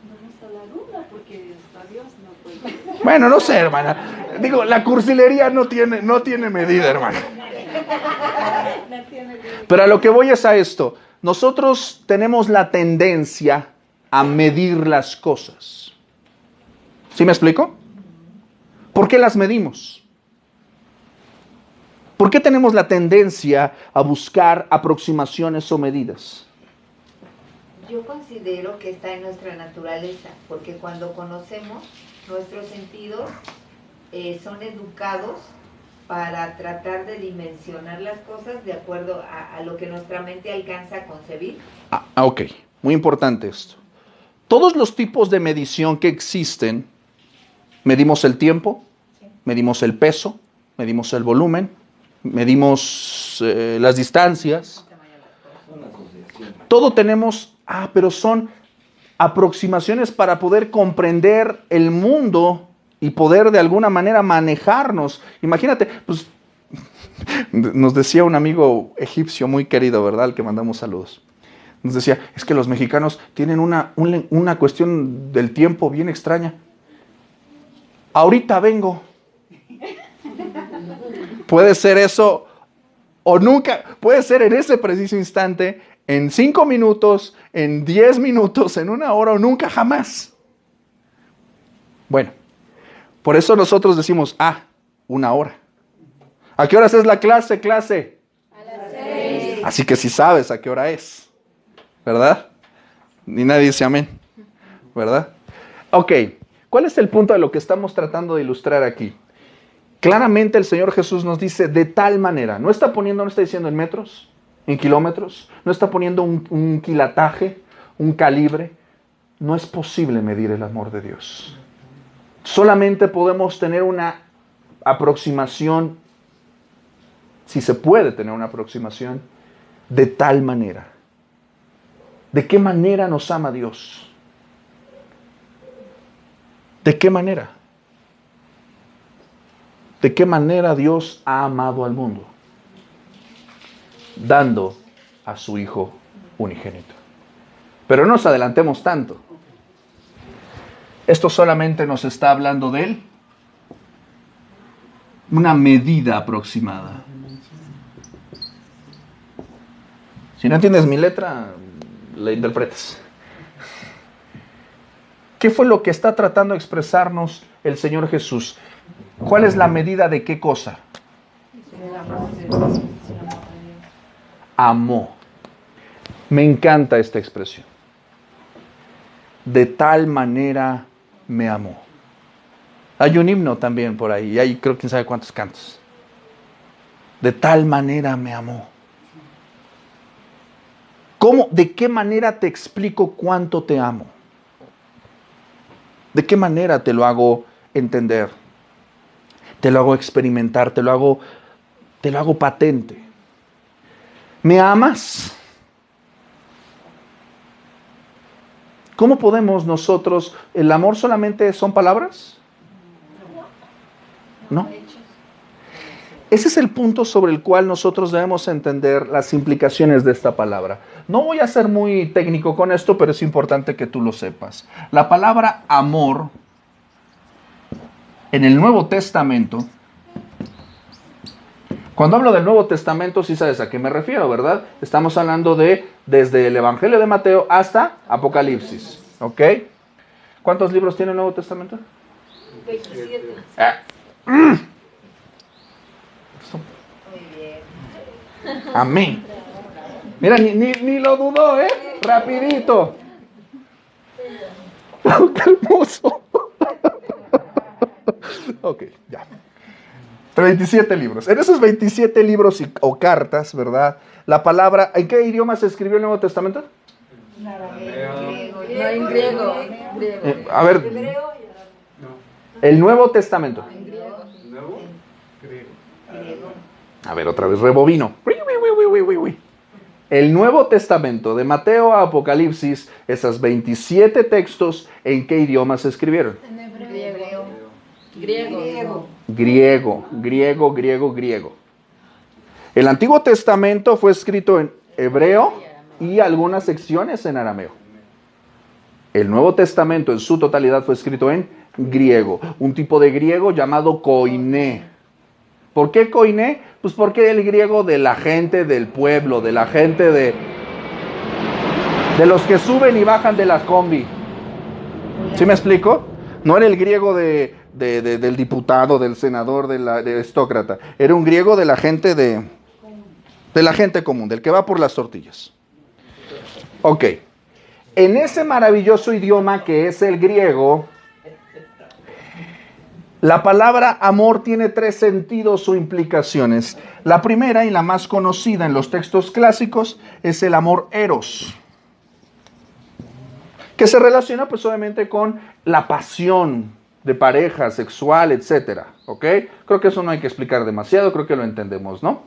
Vamos a la luna porque a Dios no puede.
Bueno, no sé, hermana. Digo, la cursilería no tiene medida, hermana.
No tiene límite.
Pero a lo que voy es a esto. Nosotros tenemos la tendencia a medir las cosas. ¿Sí me explico? ¿Por qué las medimos? ¿Por qué tenemos la tendencia a buscar aproximaciones o medidas?
Yo considero que está en nuestra naturaleza, porque cuando conocemos, nuestros sentidos son educados para tratar de dimensionar las cosas de acuerdo a lo que nuestra mente alcanza a concebir.
Ok, muy importante esto. Todos los tipos de medición que existen, medimos el tiempo, medimos el peso, medimos el volumen, medimos las distancias. Todo tenemos, pero son aproximaciones para poder comprender el mundo y poder de alguna manera manejarnos. Imagínate, pues, nos decía un amigo egipcio muy querido, ¿verdad? Al que mandamos saludos. Nos decía, es que los mexicanos tienen una cuestión del tiempo bien extraña. Ahorita vengo. Puede ser eso o nunca, puede ser en ese preciso instante, en 5 minutos, en 10 minutos, en 1 hora o nunca jamás. Bueno, por eso nosotros decimos, 1 hora. ¿A qué horas es la clase?
A las 6.
Así que si sabes a qué hora es, ¿verdad? Ni nadie dice amén, ¿verdad? Ok, ¿cuál es el punto de lo que estamos tratando de ilustrar aquí? Claramente el Señor Jesús nos dice de tal manera, no está diciendo en metros, en kilómetros, no está poniendo un quilataje, un calibre. No es posible medir el amor de Dios. Solamente podemos tener una aproximación, si se puede tener una aproximación, de tal manera. ¿De qué manera nos ama Dios? ¿De qué manera? ¿De qué manera Dios ha amado al mundo? Dando a su Hijo unigénito. Pero no nos adelantemos tanto. Esto solamente nos está hablando de Él. Una medida aproximada. Si no entiendes mi letra, la interpretas. ¿Qué fue lo que está tratando de expresarnos el Señor Jesús? ¿Cuál es la medida de qué cosa? Amó. Me encanta esta expresión. De tal manera me amó. Hay un himno también por ahí, y hay creo quién sabe cuántos cantos. De tal manera me amó. ¿Cómo? ¿De qué manera te explico cuánto te amo? ¿De qué manera te lo hago entender? Te lo hago experimentar, te lo hago patente. ¿Me amas? ¿Cómo podemos nosotros, el amor solamente son palabras? ¿No? Ese es el punto sobre el cual nosotros debemos entender las implicaciones de esta palabra. No voy a ser muy técnico con esto, pero es importante que tú lo sepas. La palabra amor en el Nuevo Testamento, cuando hablo del Nuevo Testamento, sí sabes a qué me refiero, ¿verdad? Estamos hablando de desde el Evangelio de Mateo hasta Apocalipsis, ¿ok? ¿Cuántos libros tiene el Nuevo Testamento?
27.
Muy bien.
Amén. Mira, ni lo dudó, ¿eh? Rapidito. Oh, ¡qué hermoso! Ok, ya. 27 libros. En esos 27 libros o cartas, ¿verdad? La palabra, ¿en qué idioma se escribió el Nuevo Testamento?
No, en griego.
A ver, el Nuevo Testamento. A ver, otra vez, rebobino. El Nuevo Testamento, de Mateo a Apocalipsis, esas 27 textos, ¿en qué idioma se escribieron?
En hebreo. Griego.
Griego, griego, griego, griego. El Antiguo Testamento fue escrito en hebreo y algunas secciones en arameo. El Nuevo Testamento en su totalidad fue escrito en griego, un tipo de griego llamado koiné. ¿Por qué koiné? Pues porque era el griego de la gente del pueblo, de la gente de los que suben y bajan de la combi. ¿Sí me explico? No era el griego del diputado, del senador, del aristócrata. Era un griego de la gente de la gente común, del que va por las tortillas. Ok. En ese maravilloso idioma que es el griego, la palabra amor tiene 3 sentidos o implicaciones. La primera y la más conocida en los textos clásicos es el amor eros, que se relaciona pues obviamente con la pasión de pareja, sexual, etcétera. ¿Ok? Creo que eso no hay que explicar demasiado, creo que lo entendemos, ¿no?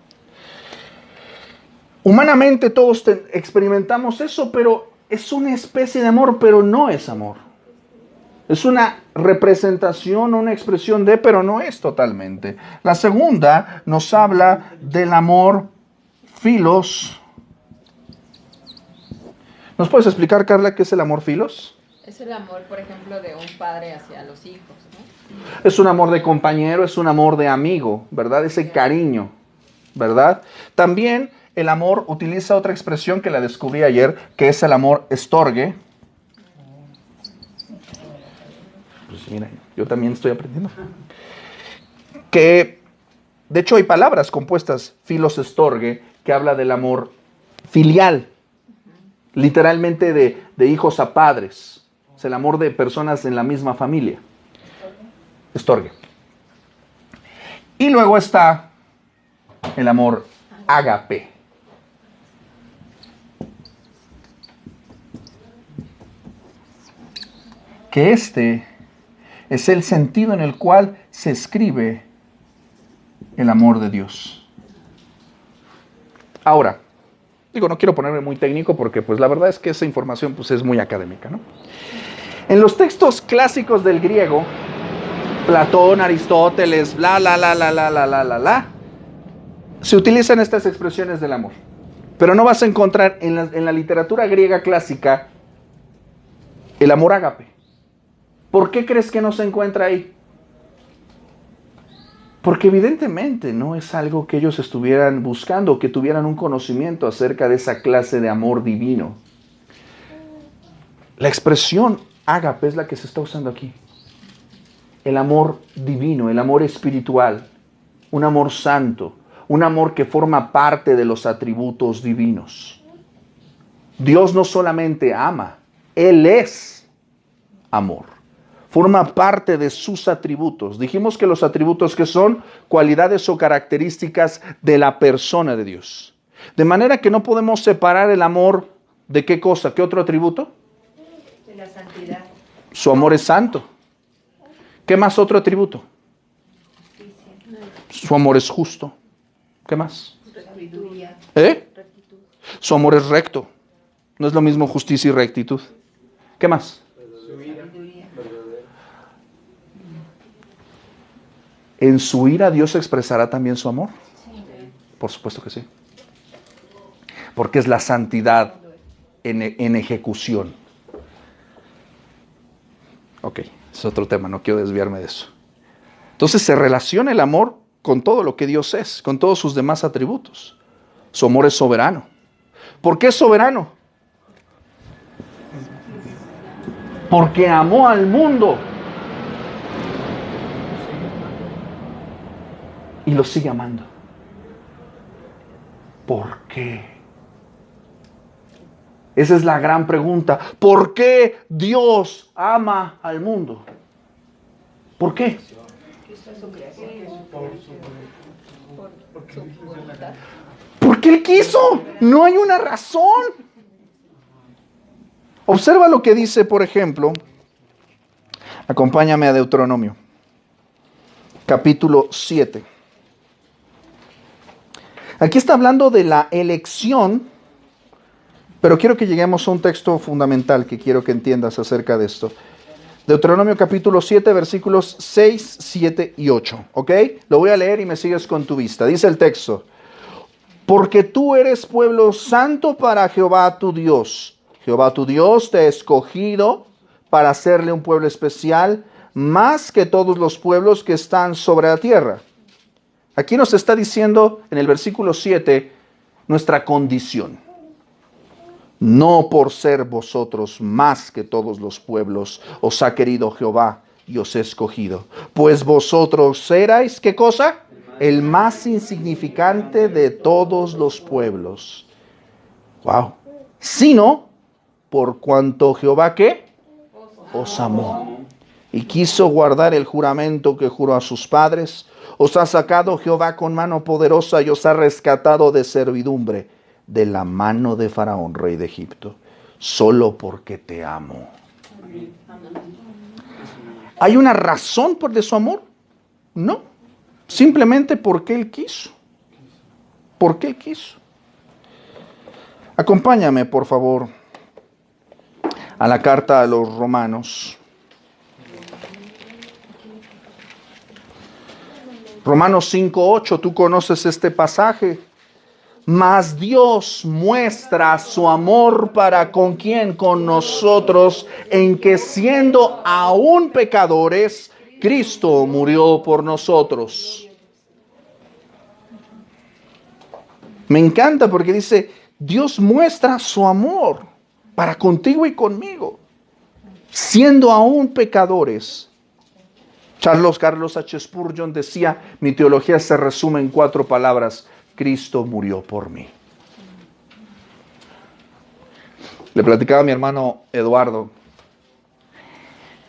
Humanamente todos experimentamos eso, pero es una especie de amor, pero no es amor. Es una representación, una expresión de, pero no es totalmente. La segunda nos habla del amor filos. ¿Nos puedes explicar, Carla, qué es el amor filos?
Es el amor, por ejemplo, de un padre hacia los hijos, ¿no?
Es un amor de compañero, es un amor de amigo, ¿verdad? Ese cariño, ¿verdad? También el amor utiliza otra expresión que la descubrí ayer, que es el amor estorgue. Pues mira, yo también estoy aprendiendo. Que, de hecho, hay palabras compuestas, filos estorgue, que habla del amor filial. Literalmente de hijos a padres. Es el amor de personas en la misma familia. Estorgue. Y luego está el amor ágape. Que este es el sentido en el cual se escribe el amor de Dios. Ahora, no quiero ponerme muy técnico porque pues la verdad es que esa información pues es muy académica, ¿no? En los textos clásicos del griego, Platón, Aristóteles, se utilizan estas expresiones del amor. Pero no vas a encontrar en la literatura griega clásica el amor ágape. ¿Por qué crees que no se encuentra ahí? Porque evidentemente no es algo que ellos estuvieran buscando, que tuvieran un conocimiento acerca de esa clase de amor divino. La expresión ágape es la que se está usando aquí. El amor divino, el amor espiritual, un amor santo, un amor que forma parte de los atributos divinos. Dios no solamente ama, Él es amor. Forma parte de sus atributos. Dijimos que los atributos que son cualidades o características de la persona de Dios. De manera que no podemos separar el amor de qué cosa, qué otro atributo.
De la santidad.
Su amor es santo. ¿Qué más otro atributo? Su amor es justo. ¿Qué más?
Sabiduría.
Su amor es recto. No es lo mismo justicia y rectitud. ¿Qué más? ¿En su ira Dios expresará también su amor? Por supuesto que sí. Porque es la santidad en ejecución. Ok, es otro tema, no quiero desviarme de eso. Entonces se relaciona el amor con todo lo que Dios es, con todos sus demás atributos. Su amor es soberano. ¿Por qué es soberano? Porque amó al mundo. Y lo sigue amando. ¿Por qué? Esa es la gran pregunta. ¿Por qué Dios ama al mundo? ¿Por qué? Porque Él quiso. No hay una razón. Observa lo que dice, por ejemplo, acompáñame a Deuteronomio, capítulo 7. Aquí está hablando de la elección, pero quiero que lleguemos a un texto fundamental que quiero que entiendas acerca de esto. Deuteronomio capítulo 7, versículos 6, 7 y 8. ¿Ok? Lo voy a leer y me sigues con tu vista. Dice el texto: porque tú eres pueblo santo para Jehová tu Dios. Jehová tu Dios te ha escogido para hacerle un pueblo especial, más que todos los pueblos que están sobre la tierra. Aquí nos está diciendo en el versículo 7 nuestra condición. No por ser vosotros más que todos los pueblos os ha querido Jehová y os he escogido. Pues vosotros erais, ¿qué cosa? El más insignificante de todos los pueblos. Wow. Sino por cuanto Jehová, ¿qué? Os amó y quiso guardar el juramento que juró a sus padres. Os ha sacado Jehová con mano poderosa y os ha rescatado de servidumbre, de la mano de Faraón, rey de Egipto, solo porque te amo. ¿Hay una razón por de su amor? No, simplemente porque Él quiso. Porque Él quiso. Acompáñame, por favor, a la carta a los Romanos. Romanos 5:8, tú conoces este pasaje. Mas Dios muestra su amor para con quién, con nosotros, en que siendo aún pecadores, Cristo murió por nosotros. Me encanta porque dice, Dios muestra su amor para contigo y conmigo, siendo aún pecadores. Charles Carlos H. Spurgeon decía, mi teología se resume en 4 palabras: Cristo murió por mí. Le platicaba a mi hermano Eduardo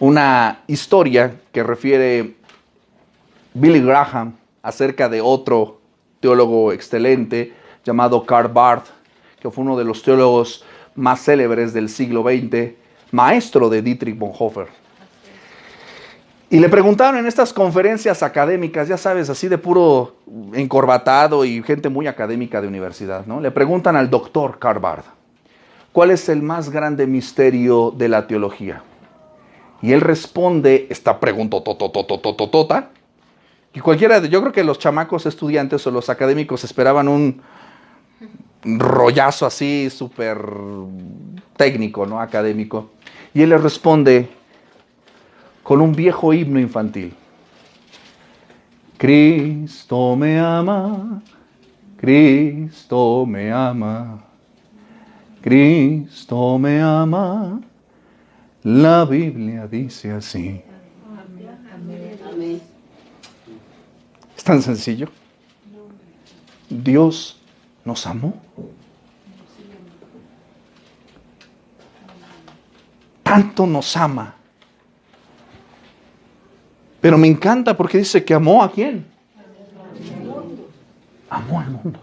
una historia que refiere Billy Graham acerca de otro teólogo excelente llamado Karl Barth, que fue uno de los teólogos más célebres del siglo XX, maestro de Dietrich Bonhoeffer. Y le preguntaron en estas conferencias académicas, ya sabes, así de puro encorbatado y gente muy académica de universidad, ¿no? Le preguntan al doctor Karl Barth, ¿cuál es el más grande misterio de la teología? Y él responde esta pregunta totototototota, y yo creo que los chamacos estudiantes o los académicos esperaban un rollazo así súper técnico, ¿no? Académico. Y él le responde con un viejo himno infantil. Cristo me ama, Cristo me ama, Cristo me ama, la Biblia dice así.
Amén.
Es tan sencillo. Dios nos amó. Tanto nos ama. Pero me encanta porque dice que amó ¿a quién? Amó al mundo.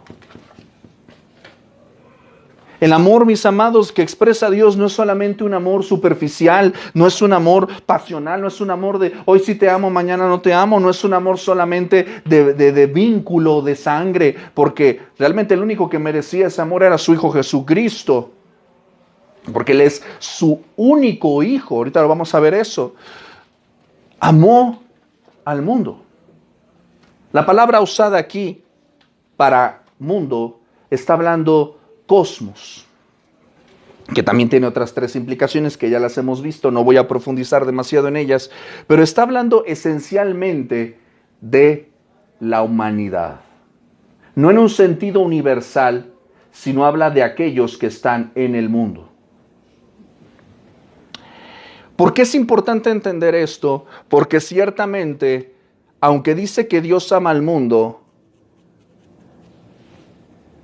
El amor, mis amados, que expresa Dios no es solamente un amor superficial, no es un amor pasional, no es un amor de hoy sí te amo, mañana no te amo, no es un amor solamente de vínculo, de sangre, porque realmente el único que merecía ese amor era su Hijo Jesucristo, porque Él es su único Hijo. Ahorita lo vamos a ver eso. Amó al mundo. La palabra usada aquí para mundo está hablando cosmos, que también tiene otras 3 implicaciones que ya las hemos visto, no voy a profundizar demasiado en ellas, pero está hablando esencialmente de la humanidad. No en un sentido universal, sino habla de aquellos que están en el mundo. ¿Por qué es importante entender esto? Porque ciertamente, aunque dice que Dios ama al mundo,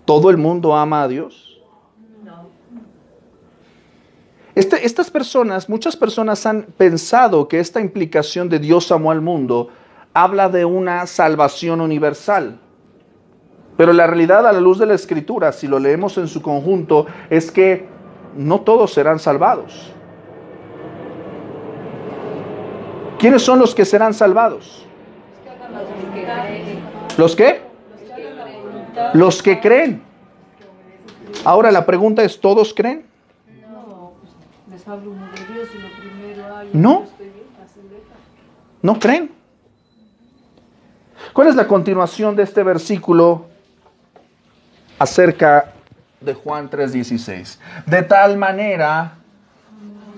¿todo el mundo ama a Dios?
No.
Estas personas, muchas personas han pensado que esta implicación de Dios amó al mundo habla de una salvación universal. Pero la realidad a la luz de la Escritura, si lo leemos en su conjunto, es que no todos serán salvados. ¿Quiénes son los que serán salvados? ¿Los qué? Los que creen. Ahora la pregunta es, ¿todos creen?
No, pues les hablo uno de Dios y lo primero, ay,
No.
yo estoy bien.
¿No creen? ¿Cuál es la continuación de este versículo acerca de Juan 3:16? De tal manera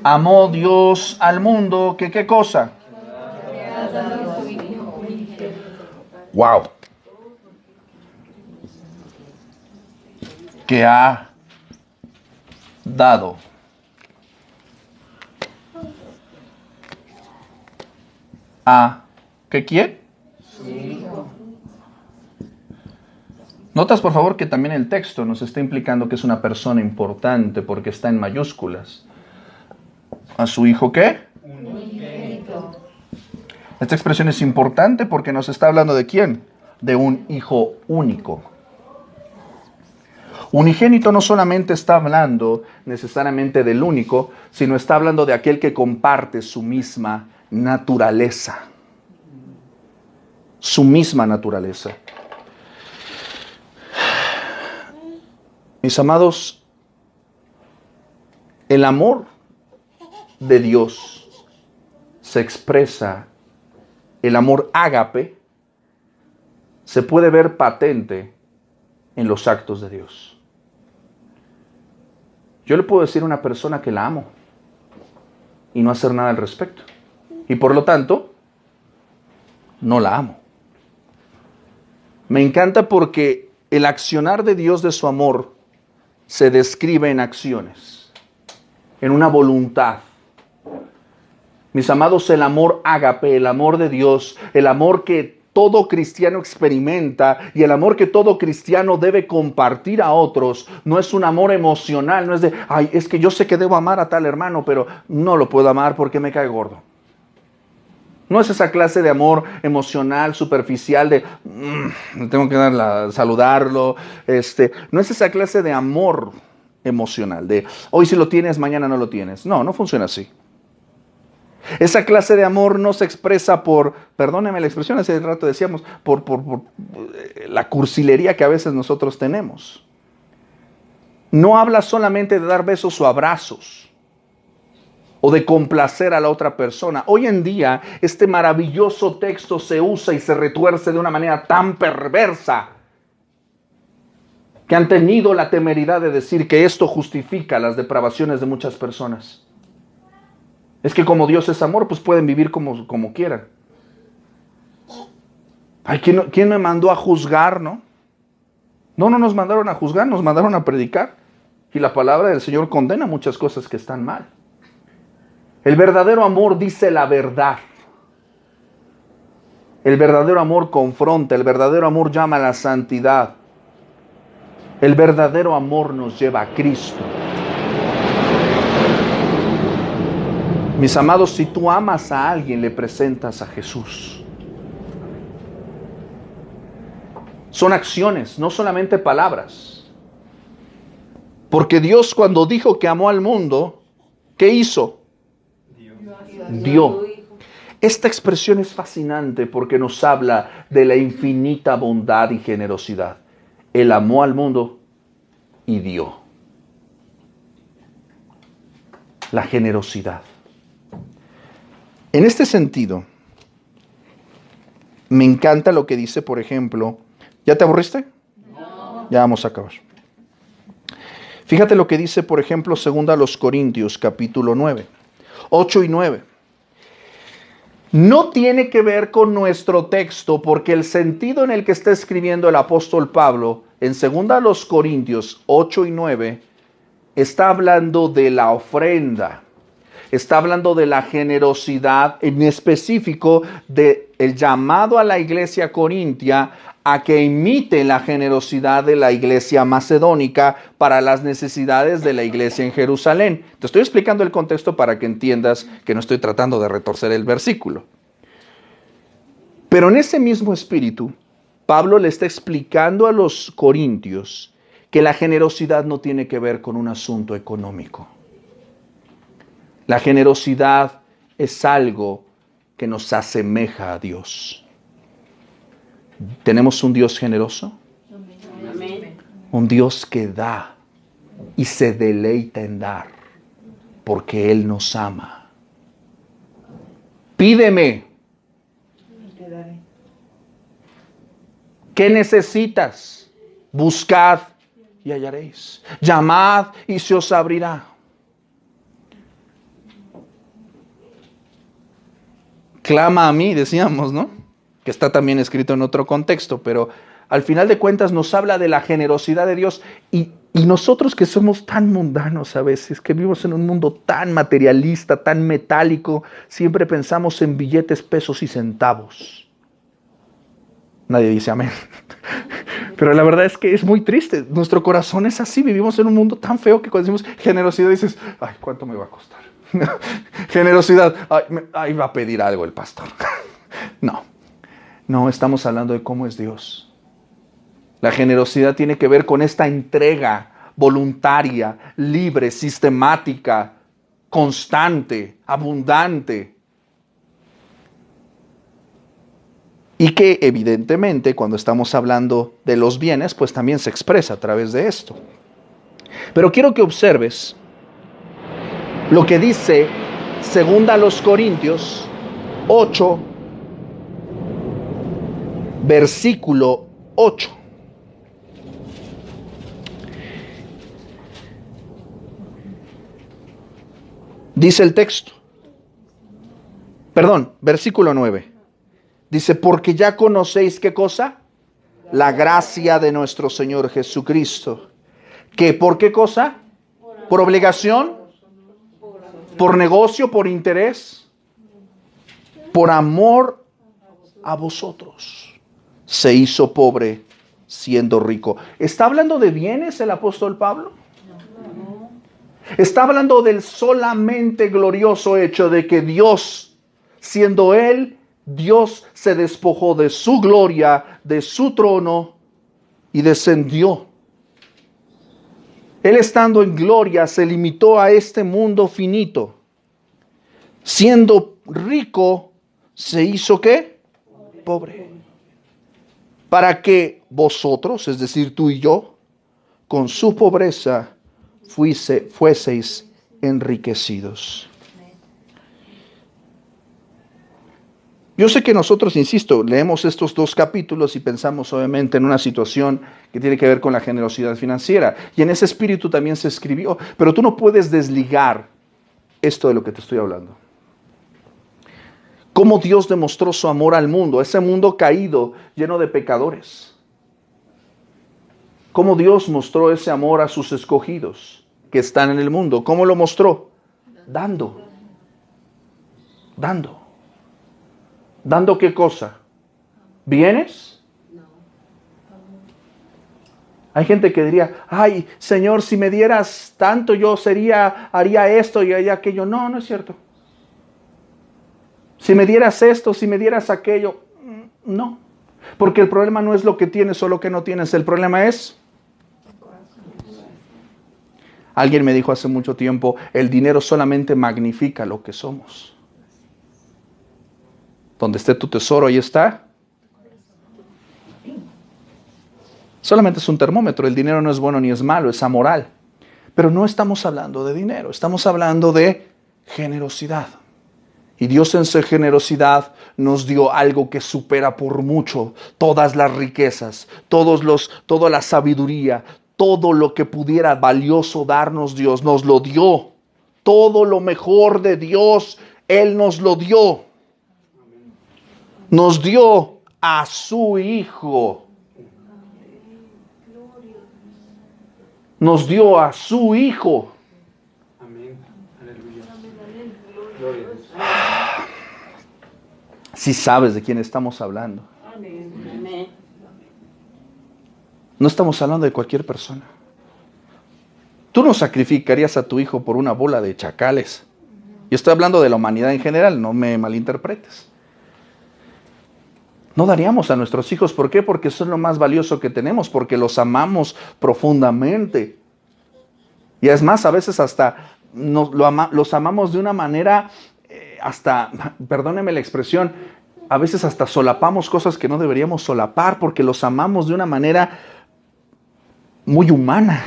amó Dios al mundo que ¿qué cosa? Wow. Que ha dado. ¿Qué quiere? Notas por favor que también el texto nos está implicando que es una persona importante porque está en mayúsculas. ¿A su hijo qué?
Unigénito.
Esta expresión es importante porque nos está hablando de quién? De un hijo único. Unigénito no solamente está hablando necesariamente del único, sino está hablando de aquel que comparte su misma naturaleza. Su misma naturaleza. Mis amados, el amor de Dios se expresa, el amor ágape se puede ver patente en los actos de Dios. Yo le puedo decir a una persona que la amo y no hacer nada al respecto. Y por lo tanto, no la amo. Me encanta porque el accionar de Dios de su amor se describe en acciones, en una voluntad. Mis amados, el amor ágape, el amor de Dios, el amor que todo cristiano experimenta y el amor que todo cristiano debe compartir a otros, no es un amor emocional, no es de, ay, es que yo sé que debo amar a tal hermano, pero no lo puedo amar porque me cae gordo. No es esa clase de amor emocional, superficial, de tengo que saludarlo. No es esa clase de amor emocional, de hoy si lo tienes, mañana no lo tienes. No, no funciona así. Esa clase de amor no se expresa por, perdóneme la expresión, hace rato decíamos, por la cursilería que a veces nosotros tenemos. No habla solamente de dar besos o abrazos, o de complacer a la otra persona. Hoy en día, este maravilloso texto se usa y se retuerce de una manera tan perversa que han tenido la temeridad de decir que esto justifica las depravaciones de muchas personas. Es que como Dios es amor, pues pueden vivir como quieran. Ay, ¿quién me mandó a juzgar, no? No nos mandaron a juzgar, nos mandaron a predicar. Y la palabra del Señor condena muchas cosas que están mal. El verdadero amor dice la verdad. El verdadero amor confronta, el verdadero amor llama a la santidad. El verdadero amor nos lleva a Cristo. Mis amados, si tú amas a alguien, le presentas a Jesús. Son acciones, no solamente palabras. Porque Dios, cuando dijo que amó al mundo, ¿qué hizo? Dio. Esta expresión es fascinante porque nos habla de la infinita bondad y generosidad. Él amó al mundo y dio. La generosidad. En este sentido, me encanta lo que dice, por ejemplo, ¿ya te aburriste? No. Ya vamos a acabar. Fíjate lo que dice, por ejemplo, 2 Corintios, capítulo 9, 8 y 9. No tiene que ver con nuestro texto, porque el sentido en el que está escribiendo el apóstol Pablo, en 2 Corintios 8 y 9, está hablando de la ofrenda. Está hablando de la generosidad, en específico del llamado a la iglesia corintia a que imite la generosidad de la iglesia macedónica para las necesidades de la iglesia en Jerusalén. Te estoy explicando el contexto para que entiendas que no estoy tratando de retorcer el versículo. Pero en ese mismo espíritu, Pablo le está explicando a los corintios que la generosidad no tiene que ver con un asunto económico. La generosidad es algo que nos asemeja a Dios. ¿Tenemos un Dios generoso?
Amén.
Un Dios que da y se deleita en dar, porque Él nos ama. Pídeme ¿Qué necesitas? Buscad y hallaréis. Llamad y se os abrirá. Clama a mí, decíamos, ¿no? Que está también escrito en otro contexto, pero al final de cuentas nos habla de la generosidad de Dios y nosotros que somos tan mundanos a veces, que vivimos en un mundo tan materialista, tan metálico, siempre pensamos en billetes, pesos y centavos. Nadie dice amén. Pero la verdad es que es muy triste. Nuestro corazón es así. Vivimos en un mundo tan feo que cuando decimos generosidad dices, ay, ¿cuánto me va a costar? Generosidad, ay, va a pedir algo el pastor. No, estamos hablando de cómo es Dios. La generosidad tiene que ver con esta entrega voluntaria, libre, sistemática, constante, abundante. Y que evidentemente cuando estamos hablando de los bienes, pues también se expresa a través de esto. Pero quiero que observes lo que dice 2 Corintios 8, versículo 8. Dice el texto. Perdón, versículo 9. Dice, porque ya conocéis, ¿qué cosa? La gracia de nuestro Señor Jesucristo. ¿Que por qué cosa? ¿Por obligación? ¿Por negocio? ¿Por interés? Por amor a vosotros. Se hizo pobre siendo rico. ¿Está hablando de bienes el apóstol Pablo? Está hablando del solamente glorioso hecho de que Dios, siendo Él, Dios se despojó de su gloria, de su trono y descendió. Él estando en gloria se limitó a este mundo finito. Siendo rico, se hizo ¿qué? Pobre. Para que vosotros, es decir, tú y yo, con su pobreza fueseis enriquecidos. Yo sé que nosotros, insisto, leemos estos 2 capítulos y pensamos obviamente en una situación que tiene que ver con la generosidad financiera. Y en ese espíritu también se escribió. Pero tú no puedes desligar esto de lo que te estoy hablando. Cómo Dios demostró su amor al mundo, ese mundo caído, lleno de pecadores. Cómo Dios mostró ese amor a sus escogidos que están en el mundo. ¿Cómo lo mostró? Dando. ¿Dando qué cosa? ¿Bienes? Hay gente que diría, ay, Señor, si me dieras tanto yo haría esto y haría aquello. No, no es cierto. Si me dieras esto, si me dieras aquello. No. Porque el problema no es lo que tienes o lo que no tienes. El problema es... Alguien me dijo hace mucho tiempo, el dinero solamente magnifica lo que somos. Donde esté tu tesoro, ahí está. Solamente es un termómetro. El dinero no es bueno ni es malo, es amoral. Pero no estamos hablando de dinero, estamos hablando de generosidad. Y Dios en su generosidad nos dio algo que supera por mucho todas las riquezas, toda la sabiduría, todo lo que pudiera valioso darnos Dios, nos lo dio. Todo lo mejor de Dios, Él nos lo dio. Nos dio a su Hijo. Nos dio a su Hijo.
Amén. Aleluya. Gloria a Dios.
Si sabes de quién estamos hablando.
Amén.
No estamos hablando de cualquier persona. Tú no sacrificarías a tu hijo por una bola de chacales. Yo estoy hablando de la humanidad en general, no me malinterpretes. No daríamos a nuestros hijos. ¿Por qué? Porque son lo más valioso que tenemos, porque los amamos profundamente. Y es más, a veces hasta los amamos de una manera, perdóneme la expresión, a veces hasta solapamos cosas que no deberíamos solapar, porque los amamos de una manera muy humana.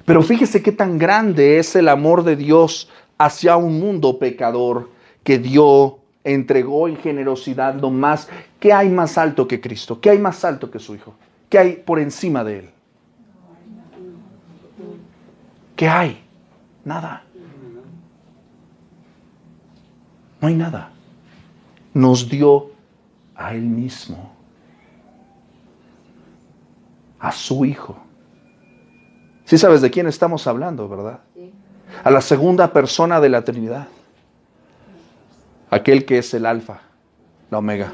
Pero fíjese qué tan grande es el amor de Dios hacia un mundo pecador, que dio entregó en generosidad lo más. ¿Qué hay más alto que Cristo? ¿Qué hay más alto que su Hijo? ¿Qué hay por encima de Él? ¿Qué hay? Nada. No hay nada. Nos dio a Él mismo, a su Hijo. Sí sabes de quién estamos hablando, ¿verdad?
Sí.
A la segunda persona de la Trinidad. Aquel que es el alfa, la omega,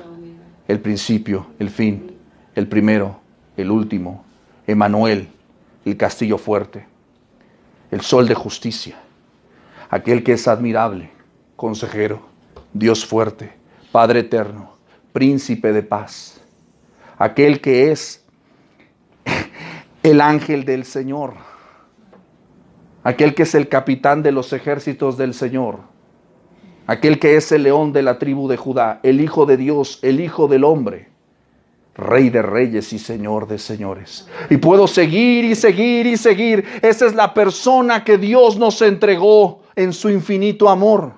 el principio, el fin, el primero, el último, Emmanuel, el castillo fuerte, el sol de justicia, aquel que es admirable, consejero, Dios fuerte, Padre eterno, príncipe de paz, aquel que es el ángel del Señor, aquel que es el capitán de los ejércitos del Señor, aquel que es el león de la tribu de Judá, el Hijo de Dios, el Hijo del hombre, Rey de reyes y Señor de señores. Y puedo seguir y seguir y seguir. Esa es la persona que Dios nos entregó en su infinito amor.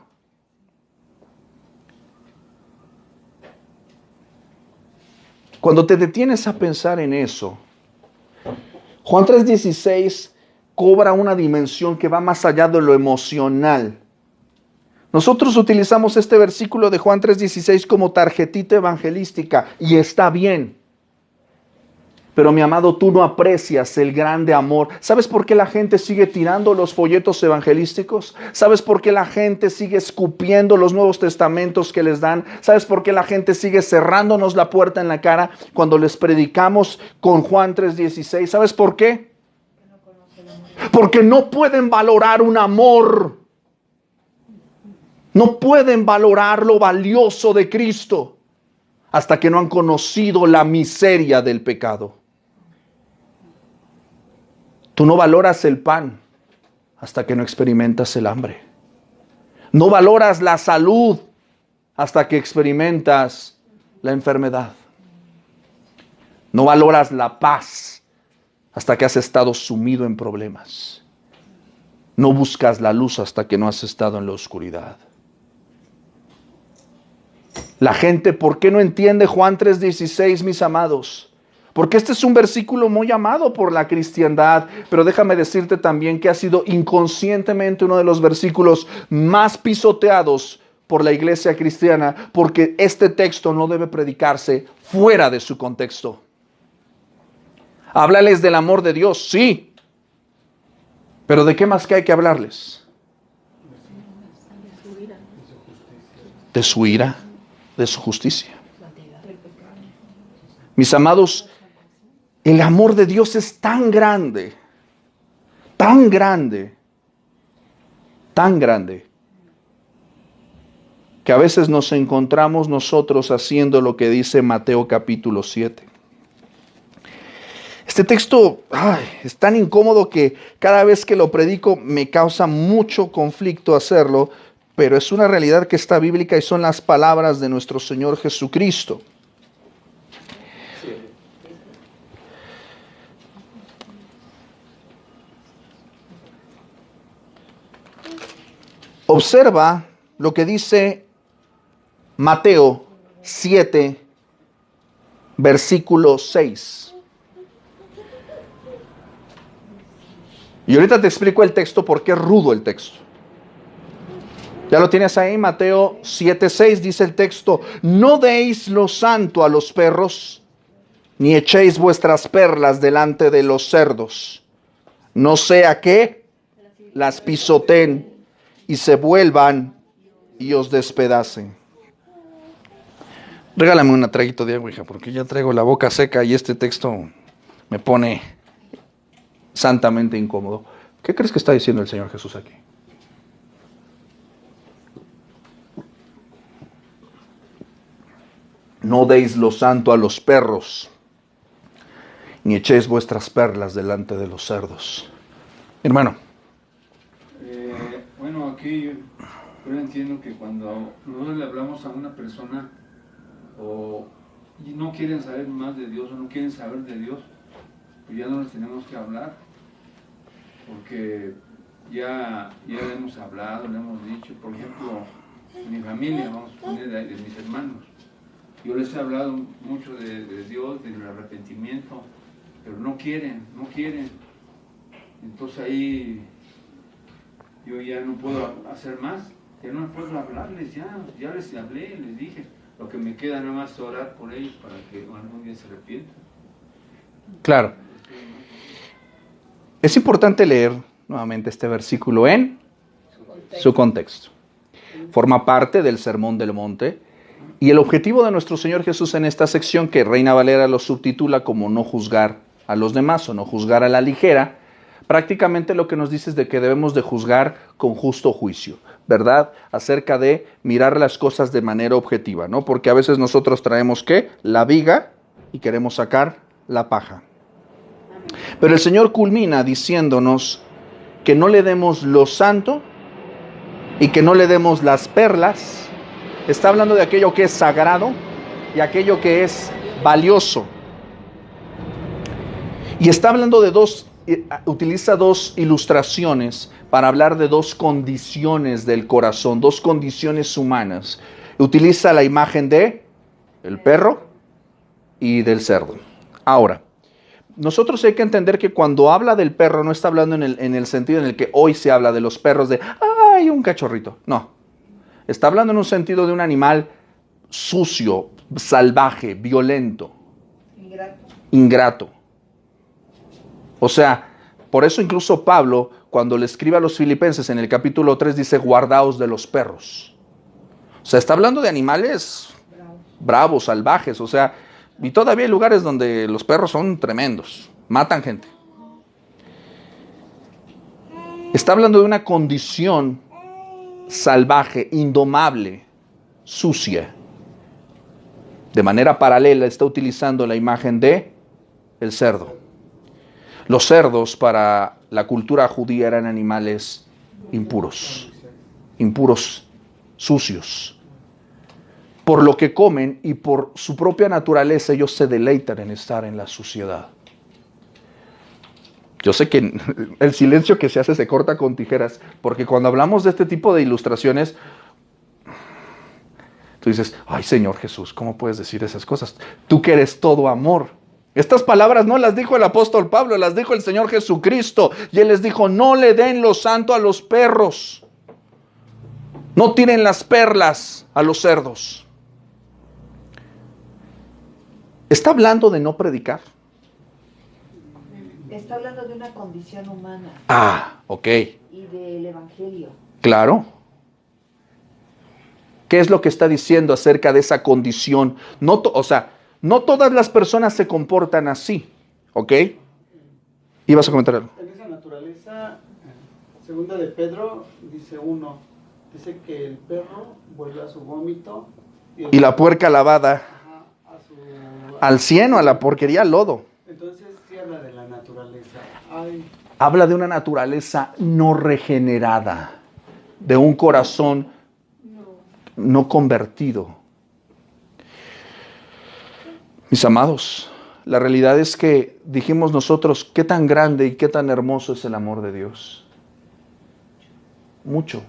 Cuando te detienes a pensar en eso, Juan 3:16 cobra una dimensión que va más allá de lo emocional. Nosotros utilizamos este versículo de Juan 3:16 como tarjetita evangelística y está bien. Pero mi amado, tú no aprecias el grande amor. ¿Sabes por qué la gente sigue tirando los folletos evangelísticos? ¿Sabes por qué la gente sigue escupiendo los Nuevos Testamentos que les dan? ¿Sabes por qué la gente sigue cerrándonos la puerta en la cara cuando les predicamos con Juan 3:16? ¿Sabes por qué? Porque no pueden valorar un amor. No pueden valorar lo valioso de Cristo hasta que no han conocido la miseria del pecado. Tú no valoras el pan hasta que no experimentas el hambre. No valoras la salud hasta que experimentas la enfermedad. No valoras la paz hasta que has estado sumido en problemas. No buscas la luz hasta que no has estado en la oscuridad. La gente, ¿por qué no entiende Juan 3:16, mis amados? Porque este es un versículo muy amado por la cristiandad, pero déjame decirte también que ha sido inconscientemente uno de los versículos más pisoteados por la iglesia cristiana, porque este texto no debe predicarse fuera de su contexto. Háblales del amor de Dios, sí, pero ¿de qué más que hay que hablarles? De su ira, de su justicia. Mis amados, el amor de Dios es tan grande, tan grande, tan grande, que a veces nos encontramos nosotros haciendo lo que dice Mateo capítulo 7. Este texto es tan incómodo que cada vez que lo predico me causa mucho conflicto hacerlo, pero es una realidad que está bíblica y son las palabras de nuestro Señor Jesucristo. Observa lo que dice Mateo 7, versículo 6. Y ahorita te explico el texto porque es rudo el texto. Ya lo tienes ahí, Mateo 7:6 dice el texto: no deis lo santo a los perros, ni echéis vuestras perlas delante de los cerdos, no sea que las pisoteen y se vuelvan y os despedacen. Regálame un traguito de agua, hija, porque ya traigo la boca seca y este texto me pone santamente incómodo. ¿Qué crees que está diciendo el Señor Jesús aquí? No deis lo santo a los perros, ni echéis vuestras perlas delante de los cerdos. Hermano.
Bueno, aquí yo entiendo que cuando nosotros le hablamos a una persona y no quieren saber más de Dios o no quieren saber de Dios, pues ya no les tenemos que hablar, porque ya le hemos hablado, le hemos dicho. Por ejemplo, mi familia, vamos a poner de mis hermanos. Yo les he hablado mucho de Dios, del arrepentimiento, pero no quieren. Entonces ahí yo ya no puedo hacer más, ya no puedo hablarles, ya les hablé, les dije. Lo que me queda nada más es orar por ellos para que algún día se arrepientan.
Claro. Es importante leer nuevamente este versículo en su contexto. Forma parte del Sermón del Monte. Y el objetivo de nuestro Señor Jesús en esta sección, que Reina Valera lo subtitula como no juzgar a los demás o no juzgar a la ligera, prácticamente lo que nos dice es de que debemos de juzgar con justo juicio, ¿verdad? Acerca de mirar las cosas de manera objetiva, ¿no? Porque a veces nosotros traemos, ¿qué? La viga y queremos sacar la paja. Pero el Señor culmina diciéndonos que no le demos lo santo y que no le demos las perlas. Está hablando de aquello que es sagrado y aquello que es valioso. Y está hablando de utiliza dos ilustraciones para hablar de dos condiciones del corazón, dos condiciones humanas. Utiliza la imagen de el perro y del cerdo. Ahora, nosotros hay que entender que cuando habla del perro no está hablando en el sentido en el que hoy se habla de los perros de ¡ay, un cachorrito! No. Está hablando en un sentido de un animal sucio, salvaje, violento, ingrato. O sea, por eso incluso Pablo, cuando le escribe a los filipenses en el capítulo 3, dice, guardaos de los perros. O sea, está hablando de animales bravos, salvajes, o sea, y todavía hay lugares donde los perros son tremendos, matan gente. Está hablando de una condición salvaje, indomable, sucia. De manera paralela está utilizando la imagen de el cerdo. Los cerdos para la cultura judía eran animales impuros, sucios. Por lo que comen y por su propia naturaleza ellos se deleitan en estar en la suciedad. Yo sé que el silencio que se hace se corta con tijeras, porque cuando hablamos de este tipo de ilustraciones, tú dices, ay Señor Jesús, ¿cómo puedes decir esas cosas? Tú que eres todo amor. Estas palabras no las dijo el apóstol Pablo, las dijo el Señor Jesucristo. Y Él les dijo, no le den lo santo a los perros. No tiren las perlas a los cerdos. Está hablando de no predicar.
Está hablando de una condición humana.
Ah, ok.
Y del evangelio.
Claro. ¿Qué es lo que está diciendo acerca de esa condición? No todas las personas se comportan así, ¿ok? ¿Ibas a comentar algo?
En esa naturaleza, segunda de Pedro, dice que el perro vuelve a su vómito.
Y la puerca lavada al cieno, a la porquería, al lodo.
Entonces sí habla de la naturaleza.
Habla de una naturaleza no regenerada, de un corazón no convertido. Mis amados, la realidad es que dijimos nosotros qué tan grande y qué tan hermoso es el amor de Dios. Mucho.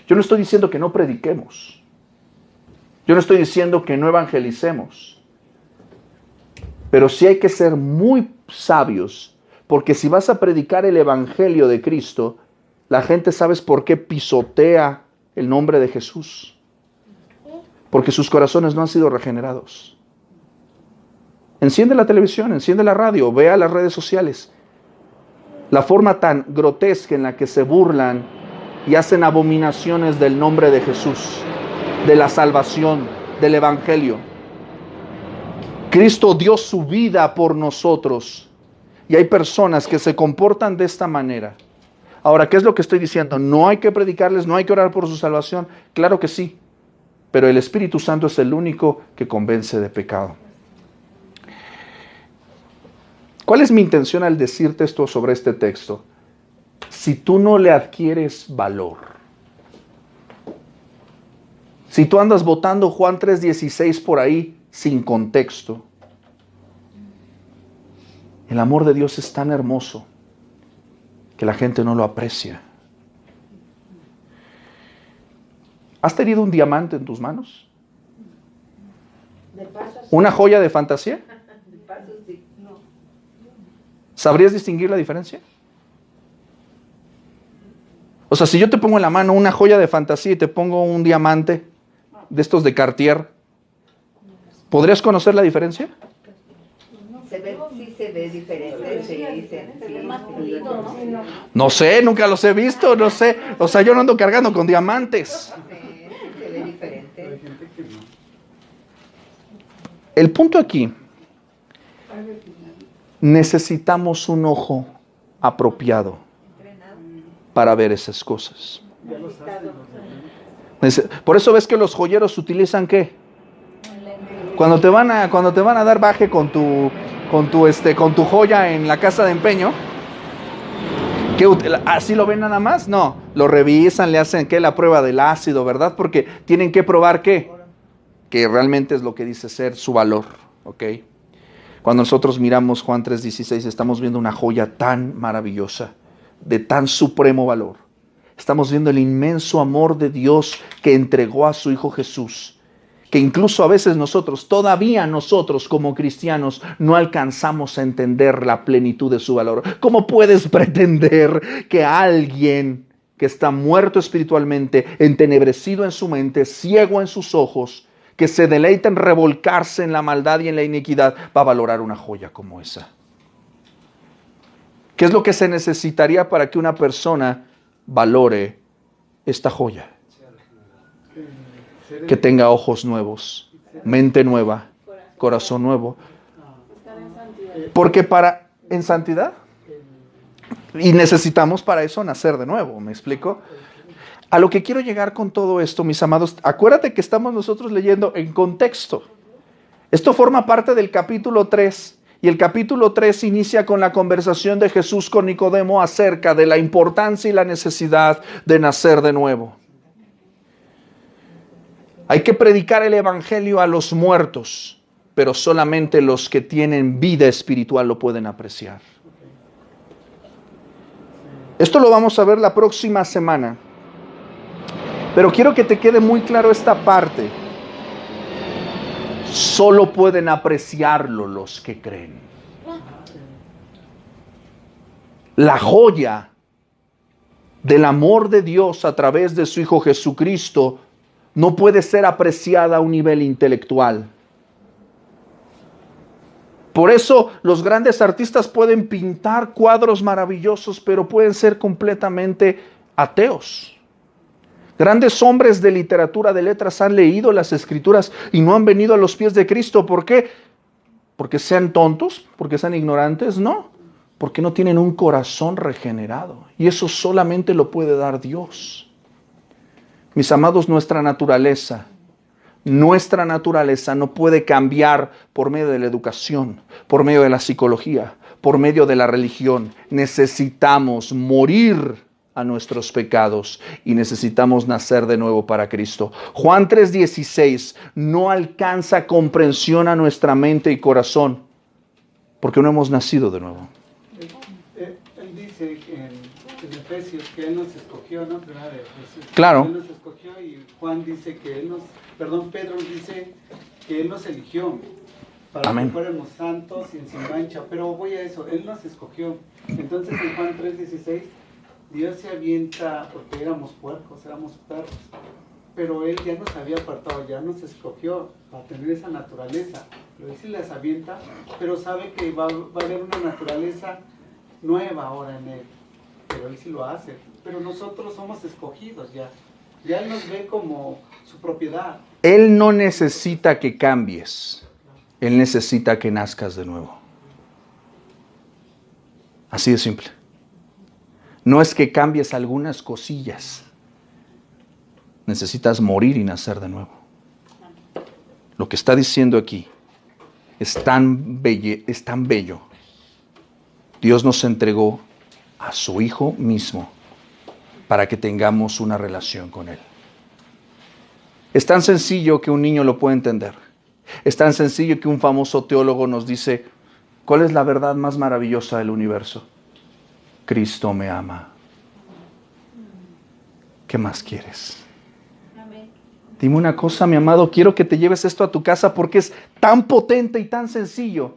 Yo no estoy diciendo que no prediquemos. Yo no estoy diciendo que no evangelicemos. Pero sí hay que ser muy sabios, porque si vas a predicar el evangelio de Cristo, la gente, ¿sabes por qué pisotea el nombre de Jesús? Porque sus corazones no han sido regenerados. Enciende la televisión, enciende la radio, vea las redes sociales. La forma tan grotesca en la que se burlan y hacen abominaciones del nombre de Jesús, de la salvación, del evangelio. Cristo dio su vida por nosotros y hay personas que se comportan de esta manera. Ahora, ¿qué es lo que estoy diciendo? ¿No hay que predicarles, no hay que orar por su salvación? Claro que sí, pero el Espíritu Santo es el único que convence de pecado. ¿Cuál es mi intención al decirte esto sobre este texto? Si tú no le adquieres valor, si tú andas botando Juan 3:16 por ahí sin contexto, el amor de Dios es tan hermoso que la gente no lo aprecia. ¿Has tenido un diamante en tus manos?
De paso, sí.
¿Una joya de fantasía?
De paso, sí. No.
¿Sabrías distinguir la diferencia? O sea, si yo te pongo en la mano una joya de fantasía y te pongo un diamante de estos de Cartier, ¿podrías conocer la diferencia?
Sí se ve diferente, sí,
No sé, nunca los he visto, no sé. O sea, yo no ando cargando con diamantes.
sí, se ve diferente.
Hay gente que no.
El punto aquí, necesitamos un ojo apropiado para ver esas cosas.
Ya lo hacen.
Por eso ves que los joyeros utilizan ¿qué? Cuando te van a dar baje con tu joya en la casa de empeño, ¿así lo ven nada más? No, lo revisan, le hacen ¿qué? La prueba del ácido, ¿verdad? Porque tienen que probar ¿qué? Que realmente es lo que dice ser su valor, ¿ok? Cuando nosotros miramos Juan 3:16, estamos viendo una joya tan maravillosa, de tan supremo valor. Estamos viendo el inmenso amor de Dios que entregó a su Hijo Jesús, que incluso a veces todavía nosotros como cristianos, no alcanzamos a entender la plenitud de su valor. ¿Cómo puedes pretender que alguien que está muerto espiritualmente, entenebrecido en su mente, ciego en sus ojos, que se deleita en revolcarse en la maldad y en la iniquidad, va a valorar una joya como esa? ¿Qué es lo que se necesitaría para que una persona valore esta joya? Que tenga ojos nuevos, mente nueva, corazón nuevo. Porque ¿en santidad? Y necesitamos para eso nacer de nuevo, ¿me explico? A lo que quiero llegar con todo esto, mis amados, acuérdate que estamos nosotros leyendo en contexto. Esto forma parte del capítulo 3. Y el capítulo 3 inicia con la conversación de Jesús con Nicodemo acerca de la importancia y la necesidad de nacer de nuevo. Hay que predicar el evangelio a los muertos, pero solamente los que tienen vida espiritual lo pueden apreciar. Esto lo vamos a ver la próxima semana. Pero quiero que te quede muy claro esta parte. Solo pueden apreciarlo los que creen. La joya del amor de Dios a través de su Hijo Jesucristo no puede ser apreciada a un nivel intelectual. Por eso los grandes artistas pueden pintar cuadros maravillosos, pero pueden ser completamente ateos. Grandes hombres de literatura, de letras, han leído las Escrituras y no han venido a los pies de Cristo. ¿Por qué? ¿Porque sean tontos? ¿Porque sean ignorantes? No, porque no tienen un corazón regenerado. Y eso solamente lo puede dar Dios. Mis amados, nuestra naturaleza no puede cambiar por medio de la educación, por medio de la psicología, por medio de la religión. Necesitamos morir a nuestros pecados y necesitamos nacer de nuevo para Cristo. Juan 3:16 no alcanza comprensión a nuestra mente y corazón porque no hemos nacido de nuevo.
Él dice en Efesios que Él nos escogió, ¿no? Primera de Efesios.
Claro.
Él nos escogió y Juan dice que Pedro dice que Él nos eligió para
Amén.
que fuéramos santos y sin mancha. Pero voy a eso, Él nos escogió. Entonces en Juan 3:16 Dios se avienta, porque éramos puercos, éramos perros, pero Él ya nos había apartado, ya nos escogió para tener esa naturaleza. Pero Él sí las avienta, pero sabe que va a haber una naturaleza nueva ahora en Él. Pero Él sí lo hace. Pero nosotros somos escogidos ya. Ya Él nos ve como su propiedad.
Él no necesita que cambies. Él necesita que nazcas de nuevo. Así de simple. No es que cambies algunas cosillas. Necesitas morir y nacer de nuevo. Lo que está diciendo aquí es tan bello. Dios nos entregó a su Hijo mismo para que tengamos una relación con Él. Es tan sencillo que un niño lo puede entender. Es tan sencillo que un famoso teólogo nos dice, ¿cuál es la verdad más maravillosa del universo? Cristo me ama. ¿Qué más quieres? Dime una cosa, mi amado, quiero que te lleves esto a tu casa porque es tan potente y tan sencillo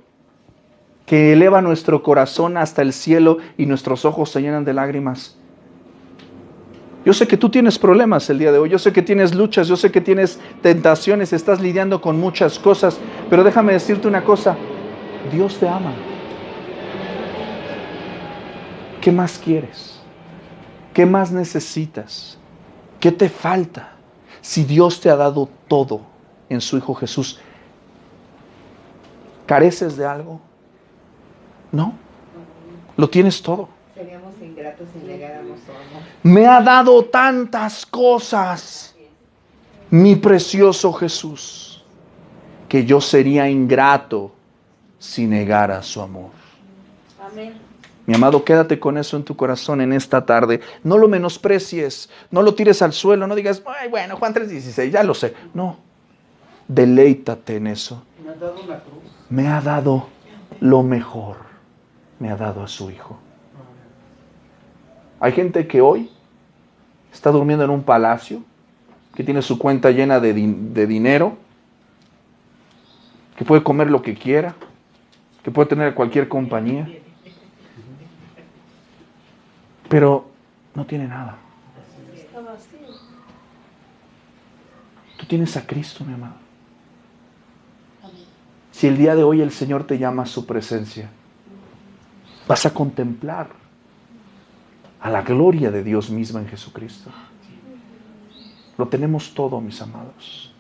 que eleva nuestro corazón hasta el cielo y nuestros ojos se llenan de lágrimas. Yo sé que tú tienes problemas el día de hoy, yo sé que tienes luchas, yo sé que tienes tentaciones, estás lidiando con muchas cosas, pero déjame decirte una cosa, Dios te ama. ¿Qué más quieres? ¿Qué más necesitas? ¿Qué te falta? Si Dios te ha dado todo en su Hijo Jesús, ¿careces de algo? No, lo tienes todo.
Seríamos ingratos si negáramos su amor.
Me ha dado tantas cosas, mi precioso Jesús, que yo sería ingrato si negara su amor.
Amén.
Mi amado, quédate con eso en tu corazón en esta tarde. No lo menosprecies, no lo tires al suelo, no digas, ay, bueno, Juan 3:16, ya lo sé. No, deleítate en eso.
Me ha dado una cruz.
Me ha dado lo mejor, me ha dado a su Hijo. Hay gente que hoy está durmiendo en un palacio, que tiene su cuenta llena de dinero, que puede comer lo que quiera, que puede tener cualquier compañía, pero no tiene nada.
Está vacío.
Tú tienes a Cristo, mi amado. Si el día de hoy el Señor te llama a su presencia, vas a contemplar a la gloria de Dios misma en Jesucristo. Lo tenemos todo, mis amados.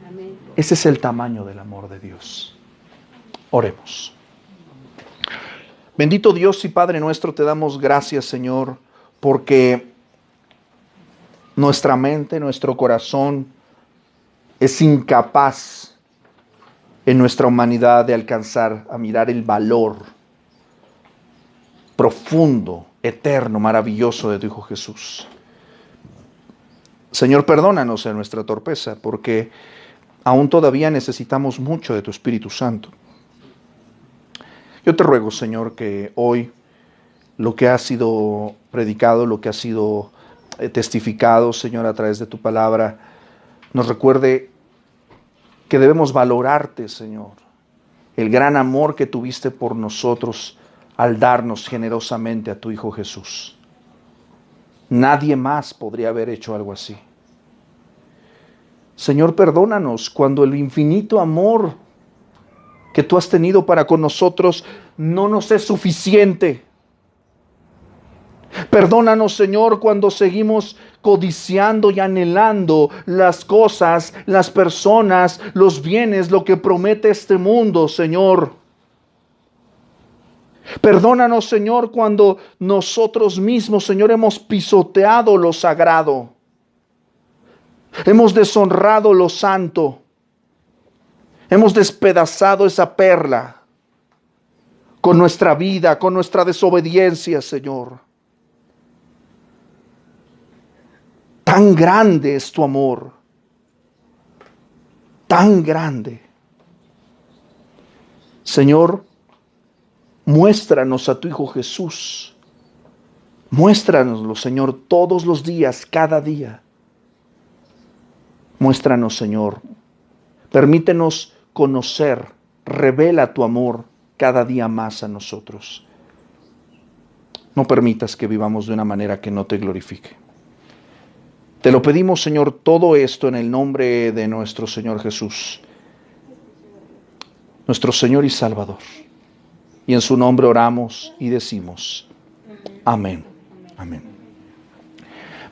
Amén.
Ese es el tamaño del amor de Dios. Oremos. Bendito Dios y Padre nuestro, te damos gracias, Señor, porque nuestra mente, nuestro corazón es incapaz en nuestra humanidad de alcanzar a mirar el valor profundo, eterno, maravilloso de tu Hijo Jesús. Señor, perdónanos en nuestra torpeza, porque aún todavía necesitamos mucho de tu Espíritu Santo. Yo te ruego, Señor, que hoy lo que ha sido predicado, lo que ha sido testificado, Señor, a través de tu palabra, nos recuerde que debemos valorarte, Señor, el gran amor que tuviste por nosotros al darnos generosamente a tu Hijo Jesús. Nadie más podría haber hecho algo así. Señor, perdónanos cuando el infinito amor que tú has tenido para con nosotros no nos es suficiente. Perdónanos, Señor, cuando seguimos codiciando y anhelando las cosas, las personas, los bienes, lo que promete este mundo, Señor. Perdónanos, Señor, cuando nosotros mismos, Señor, hemos pisoteado lo sagrado. Hemos deshonrado lo santo. Hemos despedazado esa perla con nuestra vida, con nuestra desobediencia, Señor. Tan grande es tu amor. Tan grande. Señor, muéstranos a tu Hijo Jesús. Muéstranoslo, Señor, todos los días, cada día. Muéstranos, Señor. Permítenos conocer, revela tu amor cada día más a nosotros. No permitas que vivamos de una manera que no te glorifique. Te lo pedimos, Señor, todo esto en el nombre de nuestro Señor Jesús, nuestro Señor y Salvador. Y en su nombre oramos y decimos, amén. Amén.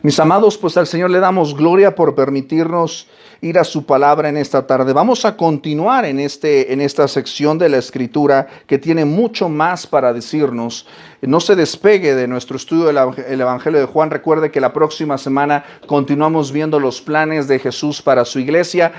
Mis amados, pues al Señor le damos gloria por permitirnos ir a su palabra en esta tarde. Vamos a continuar en esta sección de la Escritura que tiene mucho más para decirnos. No se despegue de nuestro estudio del Evangelio de Juan. Recuerde que la próxima semana continuamos viendo los planes de Jesús para su iglesia.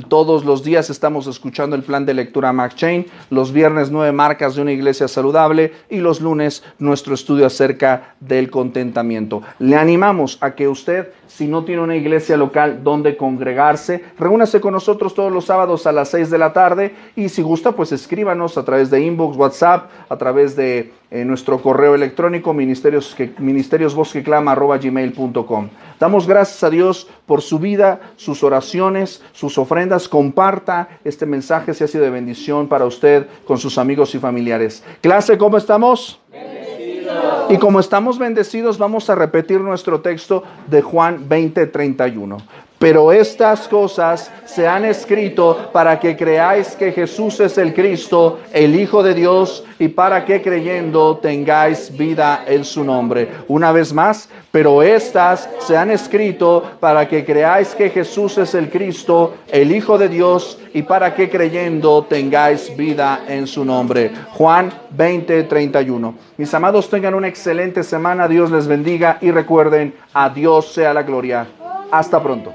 Todos los días estamos escuchando el plan de lectura McChain. Los viernes 9 marcas de una iglesia saludable y los lunes nuestro estudio acerca del contentamiento. Le animamos a que usted, si no tiene una iglesia local donde congregarse, reúnase con nosotros todos los sábados a las 6 de la tarde y si gusta, pues escríbanos a través de inbox, WhatsApp, a través de nuestro correo electrónico ministeriosvozqueclama@gmail.com. Damos gracias a Dios por su vida, sus oraciones, sus ofrendas. Comparta este mensaje si ha sido de bendición para usted con sus amigos y familiares. Clase, ¿cómo estamos? Bendecidos. Y como estamos bendecidos, vamos a repetir nuestro texto de Juan 20:31. Pero estas cosas se han escrito para que creáis que Jesús es el Cristo, el Hijo de Dios, y para que creyendo tengáis vida en su nombre. Una vez más, pero estas se han escrito para que creáis que Jesús es el Cristo, el Hijo de Dios, y para que creyendo tengáis vida en su nombre. Juan 20:31. Mis amados, tengan una excelente semana. Dios les bendiga y recuerden, a Dios sea la gloria. Hasta pronto.